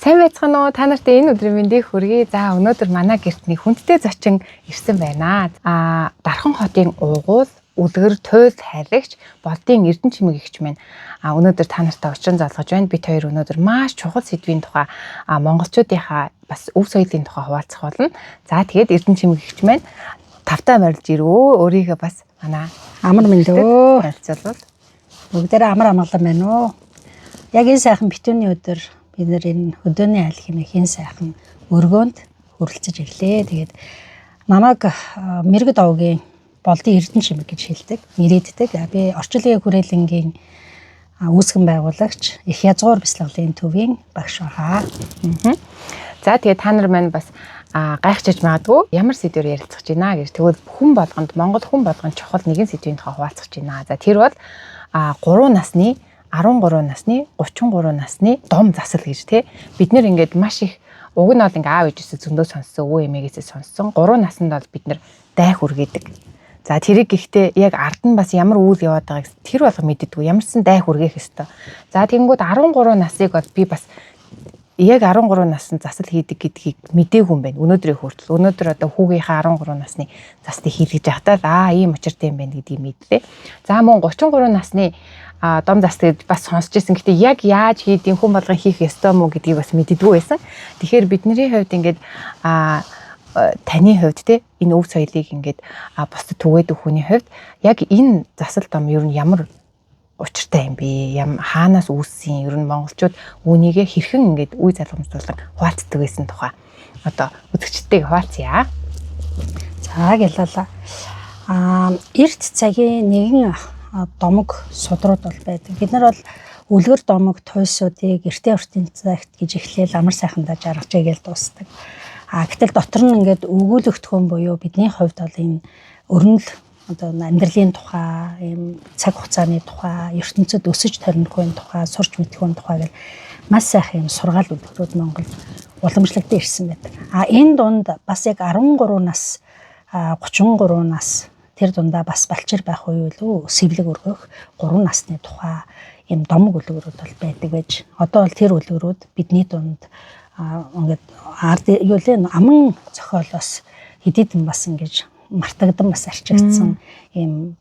Сайн байцгаана уу? Та нарт энэ өдрийн мэндийг хүргэе. За өнөөдөр манай гэрт нэг хүндтэй зочин ирсэн байна. Дархан хотын уугуул, үлгэр, туйл хайрлагч, болдын Эрдэнэ чимэг эгч маань өнөөдөр та нартай учран залгаж байна. Бид хоёр өнөөдөр маш чухал сэдвийн тухай монголчуудынхаа бас өв соёлын тухай хуваалцах болно. За тэгээд Эрдэнэ чимэг эгч маань тавтай морилж ирөө. Өөрийгөө бас манай амар мэндөө харилцуулбал бүгдээрээ амар амгалан байна уу. Яг энэ сайхан битүүний өдөр бид нэр энэ өдөөний айл хэмээх сайхан өргөөнд хүрэлцэж ирлээ. Тэгээд намайг Мэргэд овгийн болдын Эрдэнэ чимэг гэж хэлдэг, нэрийддэг. Би орчин үеийн хүрээлэнгийн үүсгэн байгуулагч, их язгуур бяцлаглалын төвийн багш байгаа. За тэгээд та нар маань бас гайхчихж магадгүй ямар сэдвээр ярилцах гэж байна гэж. Тэгвэл Монгол хүн болгонд чухал нэгэн сэдвийн тухай хуваалцах гэж байна. За тэр бол 3 насны 13 насны 33 насны дом засал гэж тий. Бид нэр ингээд маш их уг нь бол ингээ аав ээжээсээ зөндөө сонссон, өвөө эмээгээсээ сонссон. 3 наснд бол бид нэр дай хүргээдэг. За тэрийг гэхдээ яг ард нь бас ямар үйл яваад байгааг тэр болго мэддэггүй. Ямарсан дай хүргээх ёстой. За тэгэнгүүт 13 насыг бол би бас яг 13 наснд засал хийдэг гэдгийг мэдээгүй юм байна. Өнөөдрийн хүртэл. Өнөөдөр одоо хүүгийнхээ 13 насны заслыг хийлгэж байхдаа ийм учиртай юм байна гэдгийг мэдлээ. За мөн 33 насны дом заслыг бас сонсч ирсэн. Гэхдээ яг яаж хийдийн хүн болгон хийх ёстой мó гэдгийг бас мэддэггүй байсан. Тэгэхээр бидний хувьд ингээд таны хувьд те энэ өв соёлыг ингээд бусдад түгээдэг хүний хувьд яг энэ засал дом ер нь ямар учиртай юм бэ? Хаанаас үүссэн? Ер нь монголчууд үүнийг хэрхэн ингээд үе залгамжуулан хуваалцдаг байсан тухай одоо үзэгчдтэй хуваалцъя. За гэлээ. Эрт цагийн нэгэн домог судрууд бол байдаг. Бид нар бол үлгэр домог туйсуудыг эртний ертөнцийн цагт гэж эхлээл амар сайхандаа жаргажээ гэж дуусдаг. Гэтэл дотор нь ингээд өгүүлэгдэхүүн буюу бидний хувьд бол энэ өрнөл одоо амьдралын тухай, ийм цаг хугацааны тухай, ертөнцид өсөж төрнөхүйн тухай, сурч мэдхүйн тухай гэл маш сайхан юм сургаал үлгэрүүд Монголд уламжлагдсан ирсэн байдаг. Энэ дунд бас яг 13 нас, 33 нас тэр дундаа бас балчир байх үе үлээ сэвлэг өргөх 3 насны тухай ийм домог үлгэрүүд бол байдаг байж. Одоо бол тэр үлгэрүүд бидний дунд ингээд аман зохиолоос хэдийдэн бас ингэж мартагдан бас арчигдсан ийм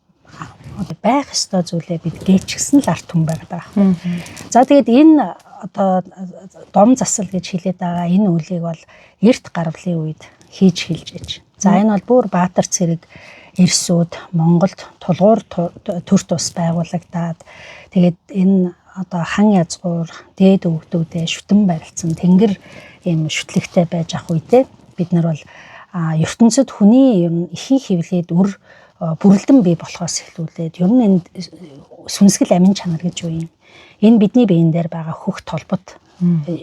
одоо байх ёстой зүйлээ бид гээчгсэн л арт хүн байгаад байгаа. За тэгээд энэ одоо дом засал гэж хэлээд байгаа энэ үлийг бол эрт гарвлын үед хийж хэлж ээж. За энэ бол бүр Баатар цэрэг Эрсүүд Монголд тулгуур төр тус байгуулагдаад тэгээд энэ одоо хан язгуур дээд өвгдүүдээ шүтэн барилдсан тэнгэр ийм шүтлэгтэй байж ах үедээ бид нар бол ертөнцид хүний юм ихэнх хөвлөд бүрэлдэн бий болохоос эхлүүлээд ер нь энэ сүнсгэл амин чанар гэж юу юм. Энэ бидний биеийн дээр байгаа хөх толбот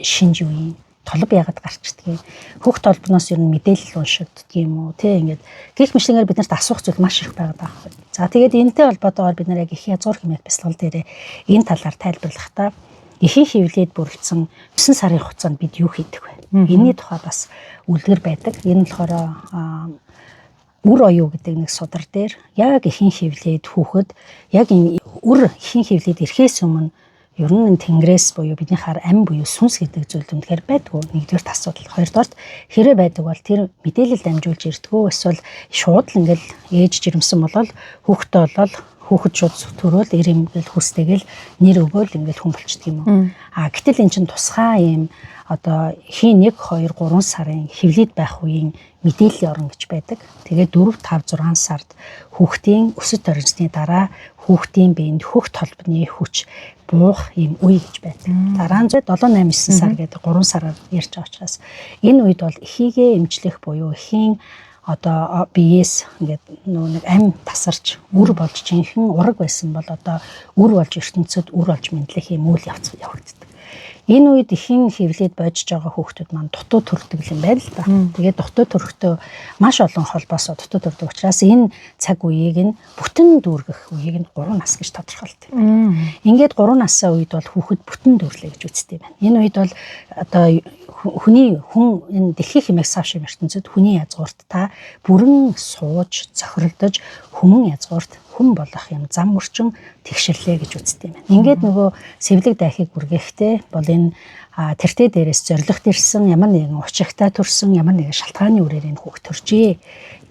шинж юу юм. Толб яагаад гарчдгийг хөх толбоноос ер нь мэдээлэл уншигддаг юм уу тий ингээд гих мэтлэнгээр бид нарт асуух зүйл маш их байгаа байхгүй. За тэгээд энэтэй холбоотойгоор бид нар яг их язгуур хэмээх бяцлал дээр энэ талаар тайлбарлахдаа ихэнх хөвлөд бүрэлдсэн 9 сарын хугацаанд бид юу хийдэг вэ? Энийний тухай бас үлгэр байдаг. Энэ болохоор үр оюу гэдэг нэг судар дээр яг ихэнх хөвлөд хүүхэд яг энэ үр ихэнх хөвлөд ирэхээс өмнө ер нь тэнгэрээс буюу бидний хар ам буюу сүнс гэдэг зүйл үнэхээр байдгүй. Нэгдүгээр асуудал. Хоёрдугаар хэрэг байдаг бол тэр мэдээлэл дамжуулж ирдгүү эсвэл шууд л ингээл ээж жирэмсэн болол хүүхдээ болол хүүхэд шууд төрөөл ирэмгэл хүстэйгэл нэр өгөөл ингээл хүн болчдөг юм уу. Гэтэл эн чинь тусгай юм одоо хийн 1 2 3 сарын хөвлөд байх үеийн мэдээллийн орон гэж байдаг. Тэгээд 4 5 6 сард хүүхдийн өсөж төрсний дараа хүүхдийн биед хөх толбны хүч буух юм үе гэж байдаг. Дараа нь 7 8 9 сар гэдэг 3 сараар ярьж байгаа учраас энэ үед бол эхийгээ эмчлэх буюу эхийн одоо биеэс ингээд нэг ам тасарч үр болж жинхэнэ ураг байсан бол одоо үр болж ертөнцид үр болж мэдлэх юм үйл явц явагддаг. Энэ үед ихэнх хөвлөд бодж байгаа хүүхдүүд маань дутуу төрдөг юм байна л да. Тэгээд дутуу төрөхдөө маш олон холбоосоо дутуу төрдөг учраас энэ цаг үеийг нь бүтэн дүүргэх үеийг нь 3 нас гэж тодорхойлдог. Ингээд 3 насаа үед бол хүүхэд бүтэн дүүрлээ гэж үздэг байна. Энэ үед бол одоо хүн энэ дэлхийн хэмээх савшин ертөнцид хүний язгуурт та бүрэн сууж зохиролдож хүмүүн язгуурт хүн болох юм зам мөрчин тэгшэрлээ гэж үздэг юм байна. Ингээд нөгөө сэвлэг дайхыг үргээхдээ бол энэ тэртээ дээрээс зоригт ирсэн ямар нэгэн учигтай төрсэн ямар нэгэн шалтгааны үрээр энэ хүүхд төржээ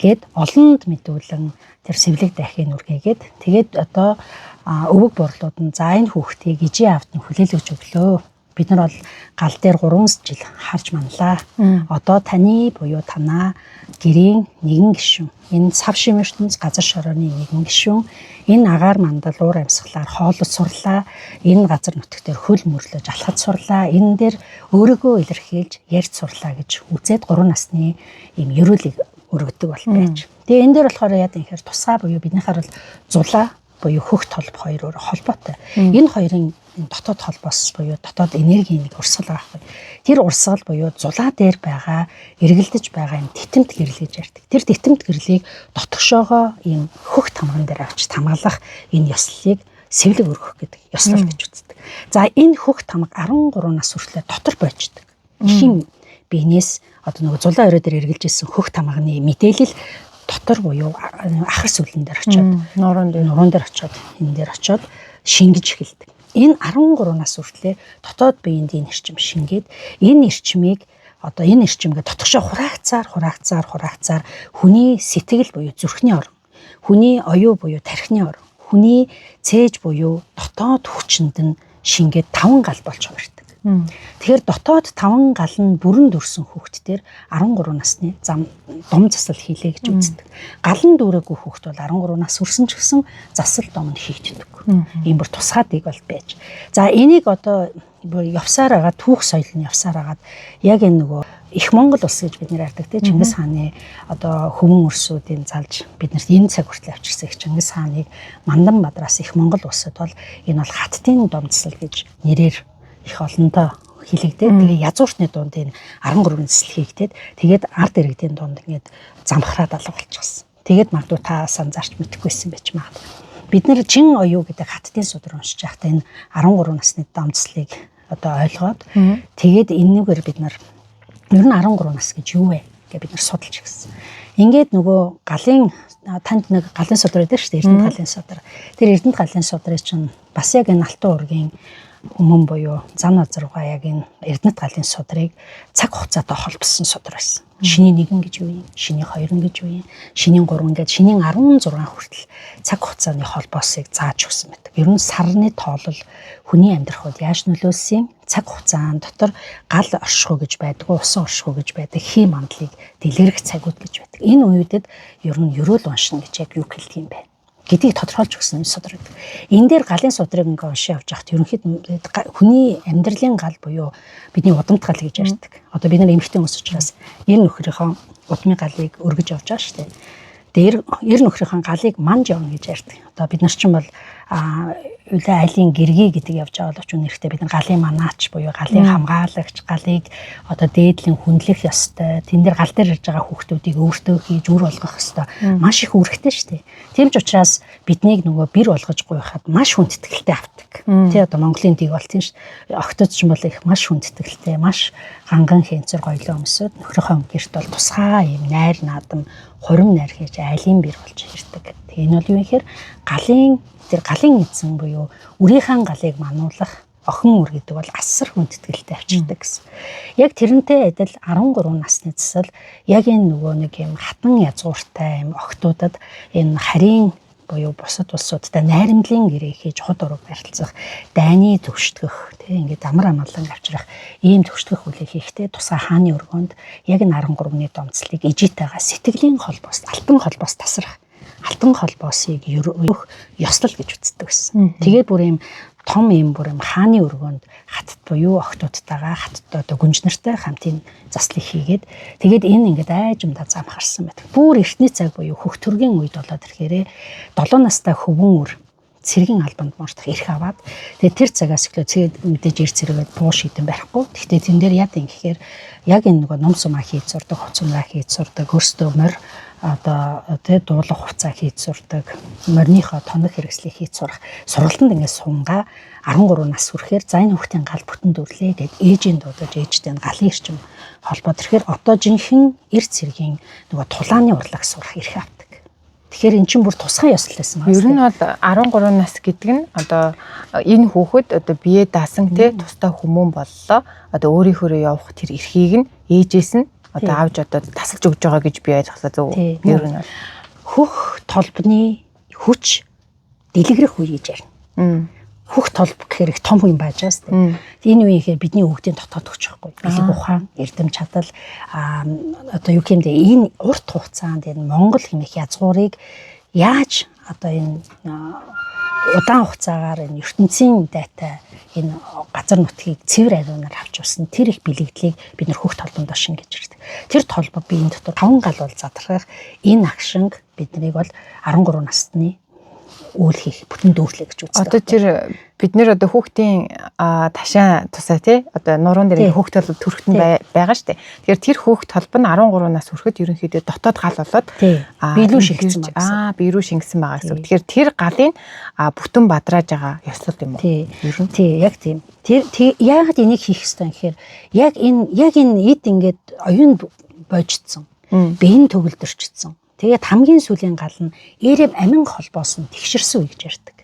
гэд олонд мэдүүлэн тэр сэвлэг дайхыг үргээгээд тэгээд одоо өвөг борлууд нь за энэ хүүхдийг ижийн аавд нь хүлээлгэж өглөө. Бид нар бол гал дээр 3 жил харж манлаа. Одоо таны буюу танаа гэрийн нэгэн гишүүн. Энэ сав шим ертөнц газар шорооны нэгэн гишүүн. Энэ агаар мандал уур амьсгалаар хоолод сурлаа. Энэ газар нутгтэр хөл мөрлөж алхаж сурлаа. Энэ дээр өөрийгөө илэрхийлж ярьж сурлаа гэж үзээд 3 насны ийм ерөөлийг өргөдөг бол байж. Тэгээ энэ дээр болохоор яа гэхээр тусгай буюу биднийхэр бол зулаа буюу хөх толб хоёр холбоотой. Энэ хоёрын дотоод холбоос буюу дотоод энергийн нэг урсгал байгаа байхгүй. Тэр урсгал буюу зулаа дээр байгаа эргэлдэж байгаа юм титэмт гэрэл гэж ярьдаг. Тэр титэмт гэрлийг дотгошоогоо ийм хөх тамган дээр авч тамгалах энэ ёслолыг сэвлэг өргөх гэдэг ёслол гэж үздэг. За энэ хөх тамга 13 нас хүртэл дотор бойждаг. Хим биенээс одоо нөгөө зулаа өрөө дээр эргэлж ирсэн хөх тамганы мэдээлэл дотор буюу ахар сүлэн дээр очиод нуруунд дээр очиод энэ дээр очиод шингэж эхэлдэг. Энэ 13 нас хүртлээр дотоод биеинд энэ эрчим шингээд энэ эрчмийг одоо энэ эрчимгээ дотгошоо хураагцаар хүний сэтгэл буюу зүрхний орон, хүний оюу буюу тархины орон, хүний цээж буюу дотоод хүчинд нь шингээд 5 гал болж хувирдаг. Тэгэхээр дотоод 5 гал нь бүрэн дүрсэн хүүхдтэр 13 насны зам дом засал хийлээ гэж үздэг. Галан дүүрээгүй хүүхд бол 13 нас хүрсэн ч гэсэн засал дом нь хийгддэг. Ийм бүр тусгаадыг бол байж. За энийг одоо явсаар агаад түүх соёл нь явсаар агаад яг энэ нөгөө их Монгол улс гэж бид нэр ярьдаг те Чингис хааны одоо хөвөн өрсүүдийн залж биднэрт энэ цаг хүртэл авчирсан их Чингис хааныг Мандан бадраас их Монгол улсад бол энэ бол хаттын дом засал гэж нэрээр их олонтой хилэгдээд тэгээ язууртны дунд энэ 13 нэслэл хийгдээд тэгээд ард иргэдийн дунд ингээд замхраад алга болчихсон. Тэгээд магадгүй та санзаарч мэдэхгүйсэн байж магадгүй. Бид нэр чин оюу гэдэг хаттын судар уншиж байхдаа энэ 13 насны дамцлыг одоо ойлгоод тэгээд энэгээр бид нар ер нь 13 нас гэж юу вэ гэж бид нар судалж гисэн. Ингээд нөгөө галын танд нэг галын судар байдаг шүү дээ Эрдэнэт галын судар. Тэр Эрдэнэт галын судрыг чинь бас яг энэ алтан уургийн өмнө буюу зан азаргаа яг энэ Эрдэнэт галын судрыг цаг хугацаатай холбосон судар байсан. Шинийн 1 гэж юу юм? Шинийн 2 гэж юу юм? Шинийн 3 гэж шинийн 16 хүртэл цаг хугацааны холбоосыг зааж өгсөн байдаг. Ер нь сарны тоолол хүний амьдрахад яаж нөлөөлсөн цаг хугацаан дотор гал оршихуй гэж байдаг, усан оршихуй гэж байдаг, хий мандлыг дэлгэрэх цагууд гэж байдаг. Энэ үеүүдэд ер нь ерөөл уншина гэж яг юу хэлдэг юм бэ? Гэдгийг тодорхойлж өгсөн судар гэдэг. Энэ дээр галын судрыг ингээ уншиж явж хахад ерөнхийдөө хүний амьдралын гал буюу бидний удамт гал гэж ярьдаг. Одоо бид нар эмэгтэй хүмүүс учраас эр нөхрийнхөө удмын галыг өргөж явж байгаа шүү дээ. Тэр эр нөхрийнхөө галыг манж явна гэж ярьдаг. Одоо бид нар чинь бол үлээ айлын гэргий гэдэг явж байгаа боловч үнэхээр бид нар галын манаач буюу галын хамгаалагч, галыг одоо дээдлэн хүндлэх ёстой. Тэн дээр гал дээр ирж байгаа хүүхдүүдийг өөртөө хийж үр болгох ёстой. Маш их үүрэгтэй шүү дээ. Тийм ч учраас биднийг нөгөө бэр болгож гуйхад маш хүндэтгэлтэй авдаг. Тэ одоо Монголын дэг бол тийм ш. Огтуд ч юм бол их маш хүндэтгэлтэй, маш ганган хэнцэр гоёлоо өмсөд нөхрийнхөө гэрт бол тусгай юм найр наадам, хурим найр хийж айлын бэр болж ирдэг. Тэгээ энэ бол юу гэхээр галын эзэн буюу үрийнхэн галыг мануулах охин үр гэдэг бол асар хүндэтгэлтэй авчирдаг гэсэн. Яг тэрнтэй адил 13 насны засал яг энэ нөгөө нэг юм хатан язгууртай юм охтуудад энэ харийн буюу бусад улсуудтай найрамдлын гэрээ хийж худ ураг барилцах, дайны төвшдгөх, тийм ингээд амар амгалан авчрах ийм төвшдгөх үлийг хийхдээ тусгай хааны өргөнд яг энэ 13-ны домцлыг ижитайгаа сэтгэлийн холбоос, алтан холбоос тасрах, алтан холбоосыг өргөх ёслол гэж үздэг гэсэн. Тэгээд бүр ийм том юм бүр юм хааны өргөнд хатд буюу охтуудтайгаа хатд одоо гүнж нартай хамтын заслыг хийгээд тэгээд энэ ингээд айжмдаа зам харсан байдаг. Бүр эртний цаг буюу хөх төргийн үед болоод ирэхээрээ 7 настай хөвөн үр цэргийн албанд мордох эрх аваад тэгээд тэр цагаас эхлээд мэдээж эр цэрэгэд буу шийдэн барихгүй. Гэхдээ тэн дээр яа гэхээр яг энэ нөгөө ном сумаа хийж сурдаг, хоцмраа хийж сурдаг, өөрсдөө морь одоо тэ дуулах хувцас хийж сурдаг, морийнхоо тоног хэрэгслийг хийж сурах. Сургалтанд ингээд сунгаа 13 нас хүрэхээр за энэ хүүхдийн гал бүтэн дүрлээ гэд ээжийн дуудаж ээжтэй нь галын эрчим холбоод ирэхээр одоо жинхэнэ эрт цэргийн нөгөө тулааны урлаг сурах эрх авдаг. Тэгэхээр эн чинь бүр тусгай ёслол байсан байна. Ер нь бол 13 нас гэдэг нь одоо энэ хүүхэд одоо бие даасан те тустай хүмүүн боллоо. Одоо өөрийнхөө явах тэр эрхийг нь ээжээс нь одоо авч одоо тасалж өгж байгаа гэж би ойлгосон зөв. Ер нь хөх толбны хүч дэлгэрэх үе гэж ярина. Хөх толб гэхээр их том юм байж байгаас тийм. Энэ үеийнхээ бидний хүүхдийн дотоод хүч байхгүй. Бэлэг ухаан, эрдэм чадал одоо юу гэмдэ энэ урт хугацаанд энэ Монгол хэмээх язгуурыг яаж одоо энэ удаан хугацаагаар энэ ертөнцийн дайтай энэ газар нутгийг цэвэр ариунаар авч явсан тэр их бэлэгдлийг бид нэр хөх толбонд ашин гэж ирдэг. Тэр толбо биеийн дотор 5 гал бол задрах энэ агшинг биднийг бол 13 насны үйл хийх бүтэн дүүрлээ гэж үздэг. Одоо тэр бид нэр одоо хүүхдийн ташаа тусаа тий одоо нуруунд дээр хүүхд толб төрөхтөн байгаа штэ. Тэгэхээр тэр хүүхд толб нь 13 нас хүрэхэд ерөнхийдөө дотоод гал болоод бие рүү шингэсэн байгаа. Бие рүү шингэсэн байгаа гэсэн. Тэгэхээр тэр галын бүтэн бадрааж байгаа ёслол юм уу? Тий, яг тийм. Тэр яагаад энийг хийх ёстой юм гэхээр яг энэ эд ингээд оюун бойжцсон. Биеийн төгөлдөрчсөн. Тэгээд хамгийн сүүлийн гал нь эрэв амин холбоос нь тэгшэрсэн үе гэж ярьдаг.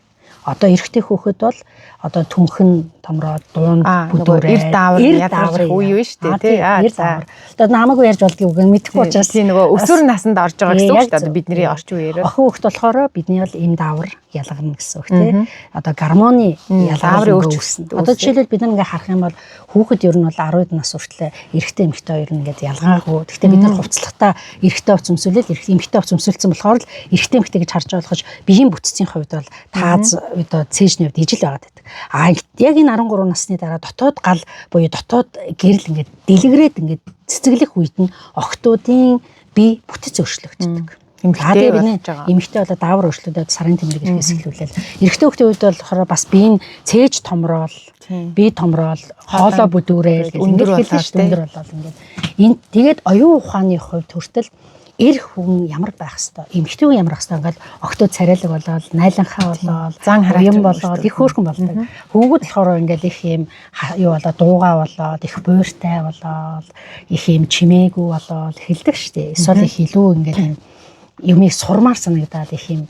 Одоо эрэгтэй хүүхэд бол одоо түнхэн томроод дуун бүдүүрээ эр даавар ядарч үе юу шүү дээ тий. Эр даавар. Одоо намайг ярьж болдгийг үгүй мэдэхгүй учраас тий нөгөө өсвөр насанд орж байгаа гэсэн үг шүү дээ. Одоо бидний орчин үеэр. Охин хүүхэд болохоор бидний бол эм даавар ялгарна гэсэн үг тий. Одоо гормоны ялгарыг үүснэ. Одоо жишээлбэл бид ингээ харах юм бол хүүхэд ер нь бол 10 нас хүртэл эрэгтэй эмэгтэй хоёр нь ингээд ялгаагүй. Гэхдээ бид нар хувцлахтаа эрэгтэй хувц өмсөлөл эмэгтэй хувц өмсөлцсөн болохоор л эрэгтэй эмэгтэй гэж харж ойлгож биеийн бүтцийн хувьд бол тааз одоо цээжний хувьд ижил байгаад байдаг. Яг энэ 13 насны дараа дотоод гал буюу дотоод гэрэл ингээд дэлгэрээд ингээд цэцэглэх үед нь охтуудын бие бүтэц өөрчлөгддөг. Эмэгтэй болоод даавар өөрчлөлтөд сарын тэмдэг ирэхээс эхлүүлэл эрэгтэй хүүхдийн үед болохоор бас биеийн цээж томрол, бие томрол, хоолой бүдүүрэл өндөр болоод ингээд энэ тэгээд оюун ухааны хувьд хүртэл эр хүн ямар байх хэвээр эмэгтэй хүн ямар байх хэвээр ингээд октод царайлаг болоод найланхаа болоод зан харам болоод их хөөрхөн болдог. Хүүгүүд болохоор ингээд их юм юу болоод дуугаа болоод их буйртай болоод их юм чимээгүй болоод эхэлдэг штеп. Эсвэл их илүү ингээд юм юмыг сурмаар санагдаад их юм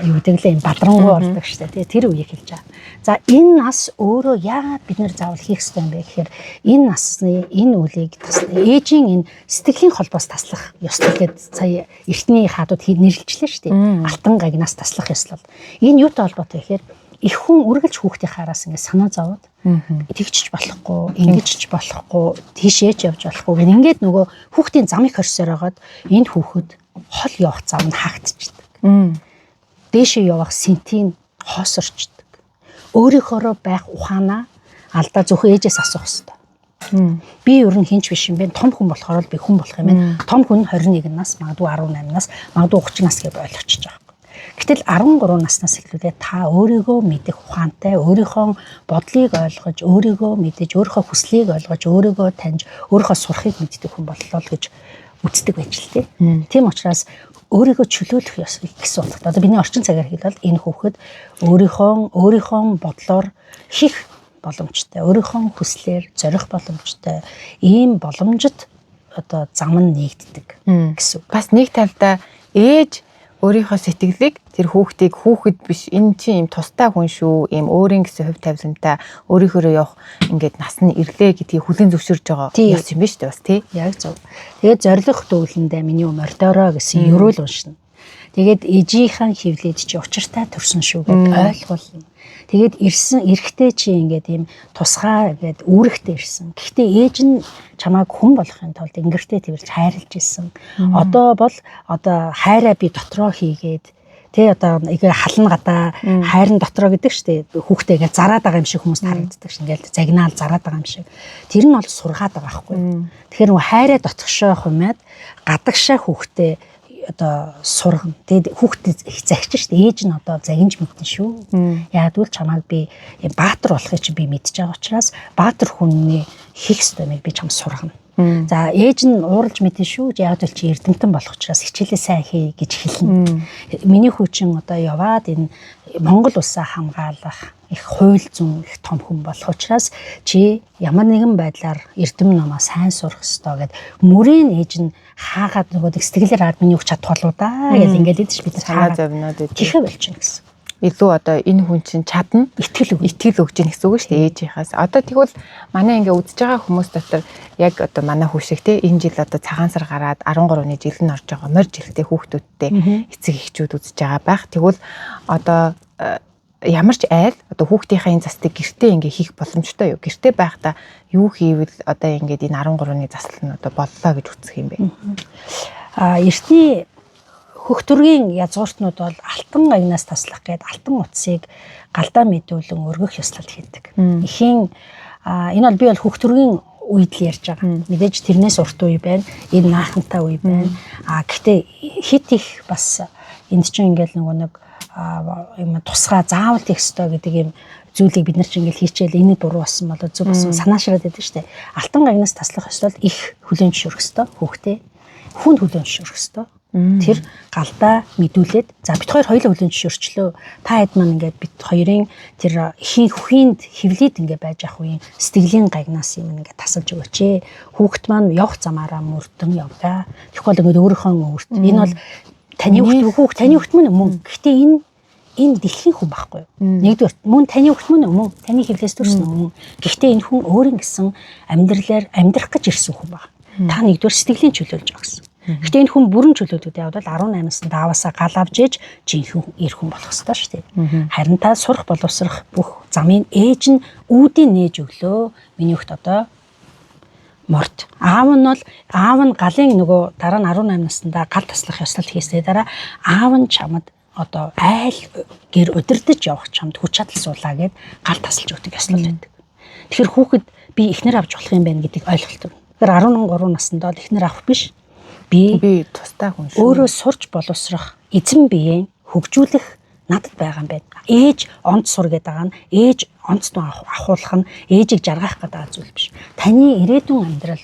юу гэдэг лээ бадрангуй болдог штеп. Тэгээ тэр үеийг хэлж байгаа. За энэ нас өөрөө яагаад бид нэр заавал хийх ёстой юм бэ гэхээр энэ насны энэ үлийг ээжийн энэ сэтгэлийн холбоос таслах ёслол гэдэг сая эртний хаадууд нэрлэлчлээ штеп. Алтан гагнаас таслах ёслол. Энэ юутай холбоотой гэхээр их хүн үргэлж хүүхдийн хараас ингэ санаа зовоод тэгчж болохгүй, ингэжч болохгүй, тийшээч явж болохгүй гэн ингээд нөгөө хүүхдийн замыг хорсоор хагаад энэ хүүхэд хол явах зам нь хаагдчихдаг. Дээшээ явах сентийн хоосорчдаг. Өөрийнхөөрөө байх ухаанаа алдаа зөвхөн ээжээс асуух хэрэгтэй. Би ер нь хинч биш юм бэ? Том хүн болохоор би хүн болох юм байна. Том хүн 21 нас, магадгүй 18 нас, магадгүй 30 нас гэж ойлгочихж байгаа. Гэтэл 13 наснаас эхлүүлээ та өөрийгөө мэдэх ухаантай, өөрийнхөө бодлыг ойлгож, өөрийгөө мэдэж, өөрийнхөө хүслийг ойлгож, өөрийгөө таньж, өөрийнхөө сурахыг мэддэг хүн боллоо гэж үздэг байж л тээ. Тийм учраас өөрийгөө чөлөөлөх гэсэн утгатай. Одоо бидний орчин цагаар хэлбэл энэ хүүхэд өөрийнхөө бодлоор хийх боломжтой, өөрийнхөө хүслээр зорих боломжтой, ийм боломжит одоо зам нь нэгддэг гэсэн. Бас нэг талдаа ээж өөрийнхөө сэтгэлийг тэр хүүхэд биш энэ чинь юм тустай хүн шүү, ийм өөрийн гэсэн хувь тавилантай өөрийнхөө явах ингээд нас нь ирлээ гэдгийг хүлээн зөвшөөрж байгаа ёс юм биш үү бас тий. Яг зөв. Тэгээд зориг төвлөндөө миний мордороо гэсэн ерөөл уншина. Тэгээд ээжийнхэн хөвлөд чи учиртай төрсөн шүү гэд ойлгуулна. Тэгээд эрэхтэй чи ингээд ийм тусгай ингээд үүрэгтэй ирсэн. Гэхдээ ээж нь чамайг хүн болохын тулд ингэртэй тэрж хайрлж ирсэн. Одоо бол хайраа би дотроо хийгээд тэ одоо ингээ хална гадаа хайрын дотроо гэдэг штеп хүүхдтэйгээ зараад байгаа юм шиг хүмүүст харагддаг шин ингээл загнаал зараад байгаа юм шиг. Тэр нь бол сургаад байгаа байхгүй. Тэгэхээр нөгөө хайраа дотгошоо хумаад гадагшаа хүүхдтэй одоо сургана. Тэгээд хүүхдэд их загч штэ ээж нь одоо загинж мэднэ шүү. Яагадгүй чамайг би баатар болохыг чи би мэдж байгаа учраас баатар хүний хийх ёстойг би чам сургана. За ээж нь ууралж мэдэн шүү. Яг л чи эрдэмтэн болох учраас хичээлээ сайн хий гэж хэлнэ. Миний хүү чин одоо яваад энэ Монгол улсаа хамгаалах их хууль зүйн их том хүн болох учраас чи ямар нэгэн байдлаар эрдэм номоо сайн сурах ёстой гэд мөрийн ээж нь хаагаад нөгөө сэтгэлээр хараад миний өгч чадах болоо да гэж ингээд л бид санаа зовноод тийхэ болчихно гэсэн. Илүү одоо энэ хүн чинь чадна итгэл өгж гин гэсэн үг шүү дээ ээжийнхээс. Одоо тэгвэл манай ингээ үзэж байгаа хүмүүс дотор яг одоо манай хүү шиг те энэ жил одоо цагаан сар гараад 13-ны жил нь орж байгаа морь жилтэй хүүхдүүдтэй эцэг эхчүүд үзэж байгаа байх. Тэгвэл одоо ямар ч айл одоо хүүхдийнхээ энэ застыг гэртээ ингээ хийх боломжтой юу? Гэртээ байхдаа юу хийвэл одоо ингээд энэ 13-ны засал нь одоо боллоо гэж үзэх юм бэ? Эртний хөхтөргийн язгууртнууд бол алтан агнаас таслах гээд алтан утсыг галдаа мэдүүлэн өргөх ёслол хийдэг. Эхийн энэ бол би бол хөхтөргийн үед л ярьж байгаа. Мэдээж тэрнээс урт үе байна. Энэ наахантай үе байна. Гэхдээ хит их бас энд чинь ингээл нэг юм тусгай заавал хийх ёстой гэдэг юм зүйлийг бид нар чинь ингээл хийчихэл энэ буруу болсон болоо зөв болсон санаашраад байдаг шүү дээ. Алтан агнаас таслах ёслол их хүлээн зөвшөөрөх ёстой. Хүүхдээ хүнд хүлээн зөвшөөрөх ёстой. Тэр галдаа мэдүүлээд за бид хоёр хоёулаа хүлээн зөвшөөрчлөө. Та хэд маань ингээд бид хоёрын тэр эхийн хүхийнд хөвлөд ингээд байж ах үеийн сэтгэлийн гагнаас юм ингээд тасалж өгөөч. Хүүхэд маань явах замаараа мөрдөн явдаа. Тэгэхгүй бол ингээд өөрийнхөө өөрт. Энэ бол таны хүүхэд таны хүүхэд мөн мөн. Гэхдээ энэ дэлхийн хүн байхгүй юу? Нэгдүгээр мөн таны хүүхэд мөн мөн. Таны хөвлөөс төрсөн мөн. Гэхдээ энэ хүн өөрийн гэсэн амьдралаар амьдрах гэж ирсэн хүн баг. Та нэгдүгээр сэтгэлийн чөлөөлж байгаа гэсэн. Гэхдээ энэ хүн бүрэн чөлөөтүүд явбал 18-аас даваасаа гал авж ээж жинхэнэ эр хүн болох ёстой шүү дээ. Харин та сурах боловсрох бүх замын ээж нь үүдийн нээж өглөө. Миний хөлт одоо морд. Аав нь галын нөгөө дараа нь 18-наасаа гал таслах ёслол хийсний дараа аав нь чамд одоо айл гэр удирдах явах чамд хүч чадал суулаа гэд гал тасалж өгдөг ёслол байдаг. Тэгэхээр хүүхэд би эхнэр авч болох юм байна гэдгийг ойлголдог. Тэгэхээр 13 наснда бол эхнэр авах биш. Би тустай хүн шүү. Өөрөө сурч боловсрох, эзэн биеэ хөгжүүлэх надад байгаа юм байна. Ээж онц сур гэдэг байгаа нь ээж онцтой ахуулах нь ээжийг жаргах гэдэг зүйл биш. Таны ирээдүйн амьдрал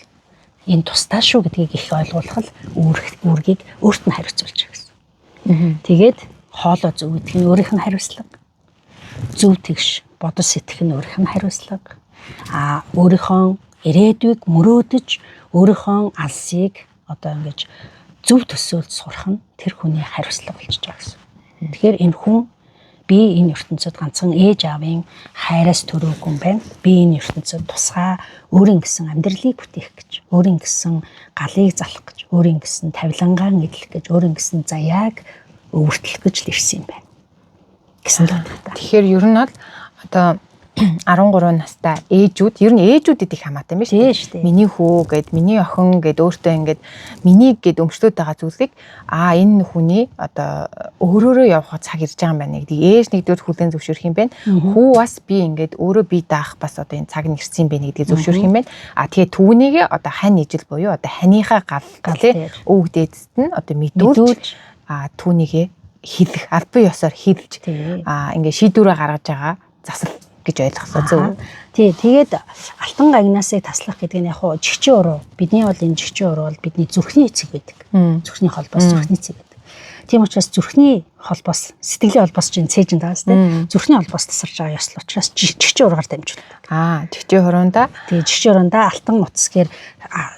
энэ тустай шүү гэдгийг их ойлгуулах л үүргийг өөрт нь хариуцуулж байгаа гэсэн. Тэгээд хоолой зөв идэх нь өөрийнх нь хариуцлага. Зөв тэгш бодол сэтгэх нь өөрийнх нь хариуцлага. Өөрийнхөө ирээдүйг мөрөөдөж өөрийнхөө алсыг одоо ингэж зөв төсөөлж сурах нь тэр хүний хариуцлага болчихж байгаа гэсэн. Тэгэхээр энэ хүн би энэ ертөнцид ганцхан ээж аавын хайраас төрөөгүй юм байна. Би энэ ертөнцид тусгай өөрийн гэсэн амьдралыг бүтээх гэж, өөрийн гэсэн галыг залах гэж, өөрийн гэсэн тавилангаа эдлэх гэж, өөрийн гэсэн заяаг өвөртлөх гэж л ирсэн юм байна. Гэсэн л байна. Тэгэхээр ер нь бол одоо 13 настай ээжүүд ер нь ээжүүдэд их хамаатай юм шүү дээ. Миний хүү гэд миний охин гэд өөртөө ингээд миний гэд өмчлөөд байгаа зүйлийг энэ хүний одоо өөрөөрөө явах цаг ирж байгаа юм байна гэдэг ээж нэгдүгээр хүлээн зөвшөөрөх юм байна. Хүү бас би ингээд өөрөө би даах бас одоо энэ цаг нь ирсэн юм байна гэдгийг зөвшөөрөх юм байна. Тэгээ түүнийгээ одоо хань ижил буюу одоо ханыхаа гал тий өвөг дээдэст нь одоо мэдүүлж түүнийгээ хилэх албан ёсоор хилж ингээд шийдвэрээ гаргаж байгаа засал гэж ойлгосоо зөв. Тэгээд алтан гагнаасыг таслах гэдэг нь яг хуу жигчэн уруу. Бидний бол энэ жигчэн уруу бол бидний зүрхний эцэг байдаг. Зүрхний холбоос зүрхний эцэг байдаг. Тийм учраас зүрхний холбоос сэтгэлийн холбоос чинь цээжин даас тийм зүрхний холбоос тасарч байгаа ёслол учраас жигчэн уруугаар дамжуулдаг. Жигчэн хуруунда жигчэн хуруунда алтан утасгээр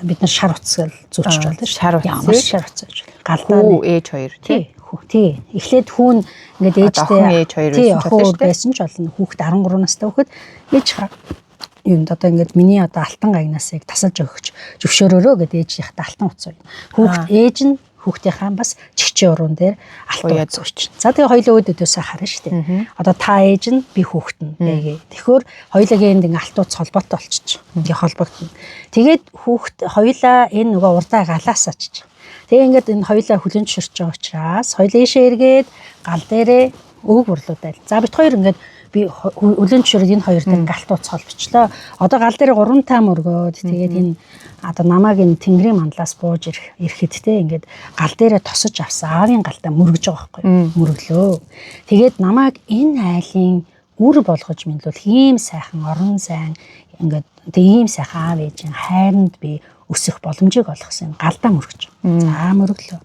бид нар шар утас гэж зурчиж байна. Шар утас гэж. Галдаа ээж хоёр тийм. Тий. Эхлээд хүүн ингээд ээжтэй охин байсан ч болно. Хүүхэд 13 настай хүүхэд ээж юунд одоо ингээд миний одоо алтан гагнаасыг тасалж өгч зөвшөөрөөрөө гэдэг ээжийнхээ алтан утас байна. Хүүхэд ээж нь хүүхдийнхаа бас жигчэн уруунд дээр алтан утас өгч. За тэгээ хоёулаа өөдөөсөө харна шүү дээ. Одоо та ээж нь би хүүхэд нь гээгээ. Тэгэхээр хоёулагийн энд ингээд алтан утас холбоотой болчих. Тэгээ холбогдно. Тэгээд хүүхэд хоёулаа энэ нөгөө урдаа галаас очиж. Тэгээ ингээд энэ хоёулаа хүлэн зөвшөөрч байгаа учраас хоёулаа ийшээ эргээд гал дээрээ өвөг бурлуудайл. За бид хоёр ингээд би хүлэн зөвшөөрөд энэ хоёр дээр галт утас холбочлоо. Одоо гал дээр 3 таам өргөөд тэгээд энэ одоо намааг энэ тэнгэрийн мандлаас бууж ирэхэд те ингээд гал дээрээ тосож авсан аавын галдаа мөргөж байгаа байхгүй. Мөрөглөө. Тэгээд намааг энэ айлын үр болгож мэдлүүл ийм сайхан орон зайн ингээд Тэгээ ийм сайхан аав ээжийн хайранд би өсөх боломжийг олгосон юм. Галдаа мөргөж. За мөрөглөө.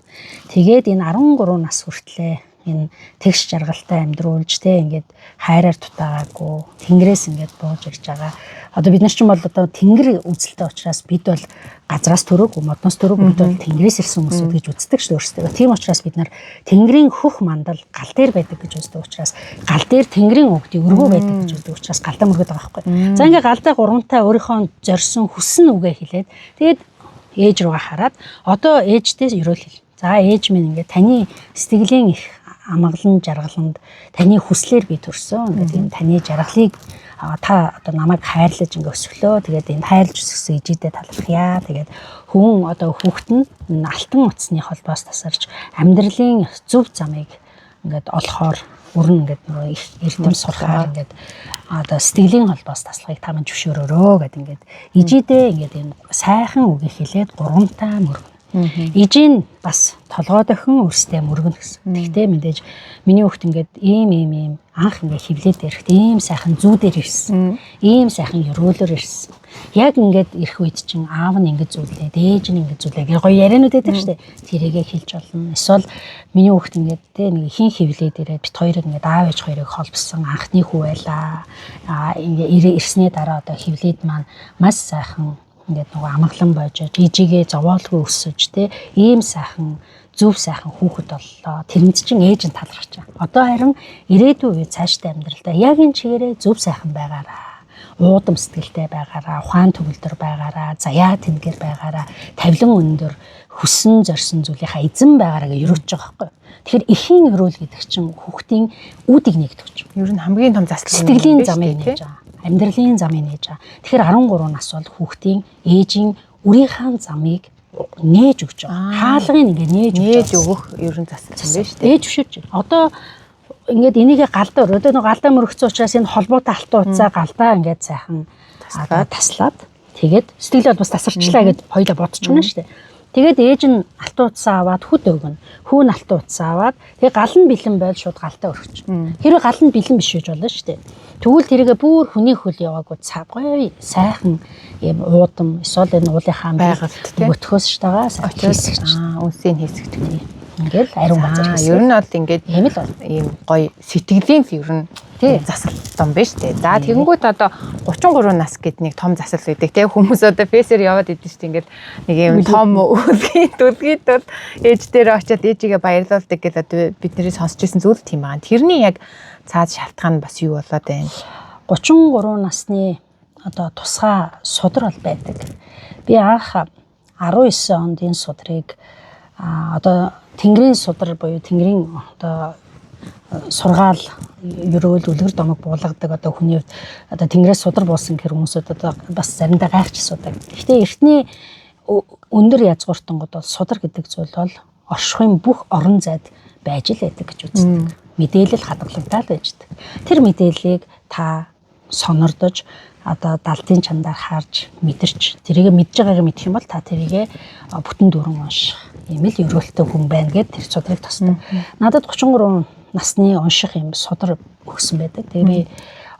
Тэгээд энэ 13 нас хүртлээ энэ тэгш жаргалтай амьдруулж те ингээд хайраар дутаагаагүй тэнгэрээс ингээд бууж ирж байгаа. Одоо бид нар ч юм бол одоо тэнгэр үзэлтэй учраас бид бол газраас төрөөгүй, модноос төрөөгүй, бид бол тэнгэрээс ирсэн хүмүүсүүд гэж үздэг шүү өөрсдөө. Тийм учраас бид нар тэнгэрийн хөх мандал гал дээр байдаг гэж үздэг учраас гал дээр тэнгэрийн үгдий өргөө байдаг гэж үздэг учраас галдаа мөргөд байгаа байхгүй. За ингээд галдаа гурамтай өөрийнхөө зорьсон хүссэн үгээ хэлээд тэгээд ээж руугаа хараад одоо ээжтэй ерөөл хэл. За ээж минь ингээд таны сэтгэлийн их амгалан жаргаланд таны хүслээр би төрсөн. Ингээд энэ таны жаргалыг та одоо намайг хайрлаж ингээд өсвөлөө. Тэгээд энэ хайрлж өсгсөн ээжидээ талархъя. Тэгээд хүн одоо хүүхэд нь алтан утасны холбоос тасарч амьдралын зөв замыг ингээд олохоор өрн ингээд нөгөө их эрдэм сурахаар ингээд одоо сэтгэлийн холбоос таслахыг та мань зөвшөөрөөрөө гэд ингээд ижидээ ингээд энэ сайхан үгийг хэлээд гурамтай мөргөн. Ижийн бас толгой дохин өрстэй мөргөн гэсэн. Тэгтээ мэдээж миний хүүхд ингээд ийм анх ингээд хөвлөд ирэхэд ийм сайхан зүүдээр ирсэн. Ийм сайхан өрөөлөөр ирсэн. Яг ингээд ирэх үед чинь аав нь ингээд зүйлээд ээж нь ингээд зүйлээ гоё яриануд байдаг штэ. Тэрийгээ хэлж болно. Эсвэл миний хүүхд ингээд те нэг хин хөвлөд ирээд бит хоёрыг ингээд аав ээж хоёрыг холбосон анхны хүү байлаа. Ингээд ирсний дараа одоо хөвлөд маань маш сайхан ингээд нөгөө амгалан бойжож ижигээ зовоолгүй өсөж те ийм сайхан зөв сайхан хүүхэд боллоо. Тэрэнд чинь ээж нь талархаж байгаа. Одоо харин ирээдүйн үе цаашдаа амьдралдаа яг энэ чигээрээ зөв сайхан байгаараа. Уудам сэтгэлтэй байгаараа, ухаан төгөлдөр байгаараа, заяа тэнгэр байгаараа, тавилан өндөр хүссэн зорьсон зүйлийнхаа эзэн байгаараа гэж өрөөж байгаа байхгүй. Тэгэхээр эхийн өрөөл гэдэг чинь хүүхдийн үүдийг нэгтгэж. Ер нь хамгийн том заслал сэтгэлийн замыг нээж байгаа. Амьдралын замыг нээж байгаа. Тэгэхээр 13 нас бол хүүхдийн ээжийн үрийнхаа замыг нээж өгч байгаа. Хаалгыг ингээ нээж өгөх ер нь засал юм байна шүү дээ. Ээж өшөөж. Одоо ингээд энийгээ галдаа өрөөдөө нэг галдаа мөрөгцсөн учраас энэ холбоотой алтан утсаа галдаа ингээд сайхан таслаад тэгээд сэтгэлээ бас тасарчлаа гэд хоёлаа бодчихно шүү дээ. Тэгээд ээж нь алтан утсаа аваад хүд өгнө. Хүү нь алтан утсаа аваад тэгээд гал нь бэлэн байл шууд галдаа өргөч. Хэрвээ гал нь бэлэн биш байж болно шүү дээ. Тэгвэл тэрийгээ бүр хүний хөл яваагүй цавгүй сайхан юм уудам эсвэл энэ уулынхаа байгальд өтгөөс штагаа хийсгэж. Үнсийг хийсгэж. Ингээл ариун газар хийсэн. Ер нь бол ингээд ийм л ийм гоё сэтгэлийн ер нь засал том биш үү. За тэгэнгүүт одоо 33 нас гэд нэг том засал үүдэг те хүмүүс одоо фэйсээр яваад идэв шүү дээ. Ингээд нэг юм том үлгий тул ээж дээр очиад ээжигээ баярлуулдаг гэдэг одоо бидний сонсч ирсэн зүйл тийм байгаа. Тэрний яг цаад шалтгаан бас юу болоод байна? 33 насны одоо тусгай судар бол байдаг. Би анх 19 онд энэ судрыг одоо тэнгэрийн судар буюу тэнгэрийн одоо сургаал ерөөл үлгэр домог буулгадаг одоо хүний одоо тэнгэрээс судар буусан гэр хүмүүсүүд одоо бас заримдаа гайхаж асуудаг. Гэхдээ эртний өндөр язгууртангууд бол судар гэдэг зүйл бол оршихуйн бүх орон зайд байж л байдаг гэж үздэг. Мэдээлэл хадгалагдаад байждаг. Тэр мэдээллийг та сонордож одоо далдын чандаар харж мэдэрч тэрийг мэдж байгаагаа мэдэх юм бол та тэрийг бүтэн дүүрэн унших ийм л ерөөлтэй хүн байна гэд тэр судрыг тосдог. Надад 33 насны унших юм судар өгсөн байдаг. Тэгээ би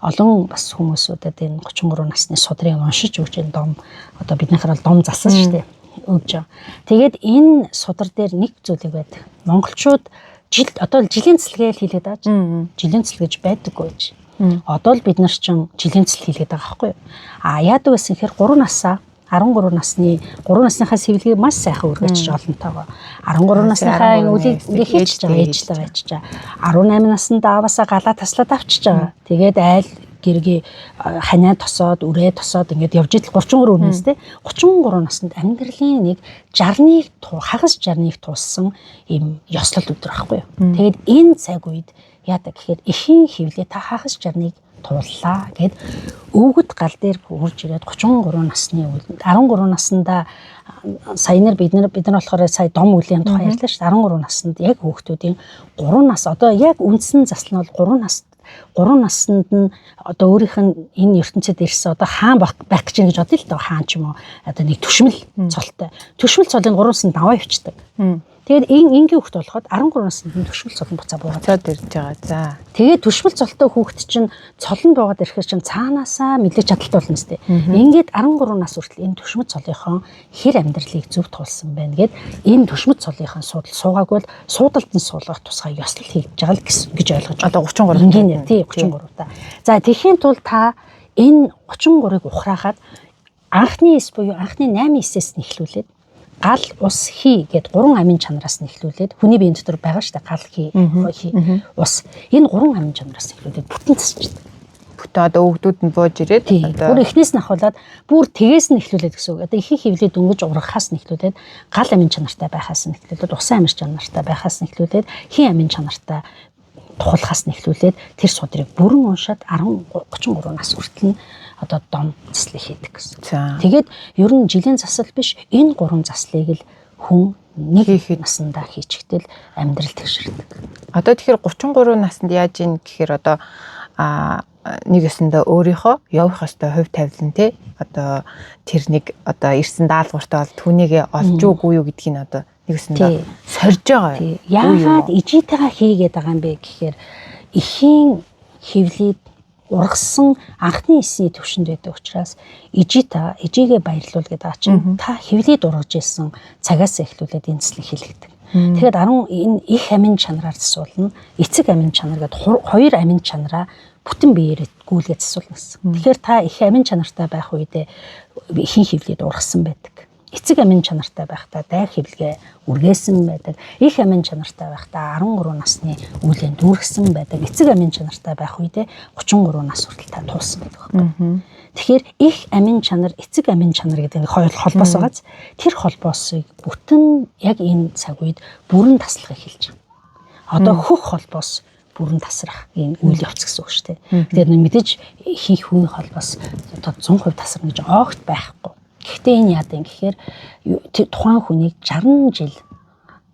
олон бас хүмүүсүүдэд энэ 33 насны судрыг уншиж өгч энэ дом одоо биднийхэр бол дом засал шүү дээ өгж байгаа. Тэгээд энэ судар дээр нэг зүйлэг байдаг. Монголчууд одоо жилийн цэцлэгээ хийлгээд байгаа. Жилийн цэцлэгэж байдаггүй гэж. Одоо л бид нар чинь жилийн цэцлэг хийлгээд байгаа байхгүй юу? Яадаг гэсэн хэрэг 13 насныхаас хэвлэгийг маш сайхан үргэлжлэж олонтойгоо 13 насныхаа үлийг ингээ хийчихэж байгаа ээжтэй байж байгаа. 18 наснд ааваасаа галаа таслаад авчиж байгаа. Тэгээд айл гэргээ ханаа тосоод үрээ тосоод ингээд явж идэл 34 үнээс те 33 наснд амьдралын нэг 60-ыг хагас 60-ыг тууссан ийм ёслол өдөр байхгүй юу. Тэгээд энэ цаг үед яадаг гэхээр эхийн хөвлөө та хагас 60-ыг тууллаа гэд өвгөд гал дээр хурж ирээд 33 насны үйл 13 наснда саянаар бид нар болохоор сая дом үлийн тухай ярьлаа шүү дээ. 13 наснд яг хүүхдүүдийн 3 нас одоо яг үндсэн засал нь бол 3 наснд нь одоо өөрийнх нь энэ ертөнцид ирсэн одоо хаан байх гэж байна гэж бодъё л доо хаан ч юм уу одоо нэг төшмөл цолтой. Төшмөл цолын 3 наснд даваа явчихдаг. Тэгээд энгийн хүүхэд болоход 13 наснд нь төшмөл цолон буцаа буугаад ирж байгаа. За. тэгээд төшмөл цолтой хүүхэд чинь цолон буугаад ирэхээр чинь цаанаасаа мэдлэг чадaltaй болно сте. Ингээд 13 нас хүртэл энэ төшмөл цолынхон хэр амьдралыг зөв туулсан байна гэд энэ төшмөл цолынхон суугаагүй бол суудалд нь суулгах тусгай ёслол хийж байгаа л гэж ойлгож байна. Одоо 33 энгийн тий 33 та. За тэгэхийн тулд та энэ 33-ыг ухраахад анхны эс буюу анхны 8 эсээс нь эхлүүлээд гал, ус, хий гэд 3 амин чанараас нь эхлүүлээд хүний биеийн дотор байгаа шүү дээ гал, хий, ус. Энэ 3 амин чанараас эхлүүлээд бүтэн засчихдаг. Бүтэн одоо өвгдүүд нь бууж ирээд бүр эхнээс нь ахуулаад бүр тгээс нь эхлүүлээд гэсэн үг. Одоо ихэнх хөвлөд дөнгөж ургахаас нь эхлүүлээд гал амин чанартай байхаас нь эхлүүлээд усан амин чанартай байхаас нь эхлүүлээд хий амин чанартай тухалхаас нь эхлүүлээд тэр судрыг бүрэн уншаад 33 нас хүртэл нь одоо дом заслыг хийдэг гэсэн. Тэгээд ер нь жилийн засал биш энэ 3 заслыг л хүн нэг наснда хийчихтэл амьдрал тэгшэрдэг. Одоо тэгэхээр 33 наснд яаж ийн гэхээр одоо нэг өсөндөө өөрийнхөө явах ёстой хувь тавилан те одоо тэр нэг одоо ирсэн даалгавартай бол түүнийг олж үгүй юу гэдгийг нь одоо нэг өсөндөө сорж байгаа юм. Яагаад ижитэйгээ хийгээд байгаа юм бэ гэхээр эхийн хөвлөд ургасан анхны эсний төвшөнд байдаг учраас ижигээ баярлуул гэдэг аа чинь та хөвлөд ургаж ирсэн цагаас эхлүүлээд энэ цэслэг хийлэгдэг. Тэгэхээр энэ их амин чанараар засуулна. Эцэг амин чанар гэдэг 2 амин чанараа бүтэн биеэрээ гүйлгээд засуулна гэсэн. Тэгэхээр та их амин чанартай байх үедээ эхийн хөвлөд ургасан байдаг. Эцэг амин чанартай байхдаа дайх хөвлөгөө үргээсэн байдаг. Их амин чанартай байхдаа 13 насны үүлэн дүүргэсэн байдаг. Эцэг амин чанартай байх үедээ 33 нас хүртэл та туулсан байдаг байхгүй. Тэгэхээр их амин чанар, эцэг амин чанар гэдэг хоёр холбоос байгааз тэр холбоосыг бүтэн яг энэ цаг үед бүрэн таслахыг хэлж байна. Одоо хөх холбоос бүрэн тасрах энэ үйл явц гэсэн үг шүү дээ. Тэгэхээр мэдээж ихэнх хүний холбоос одоо 100% тасрна гэж огт байхгүй. Гэхдээ энэ яа гэм гэхээр тухайн хүнийг 60 жил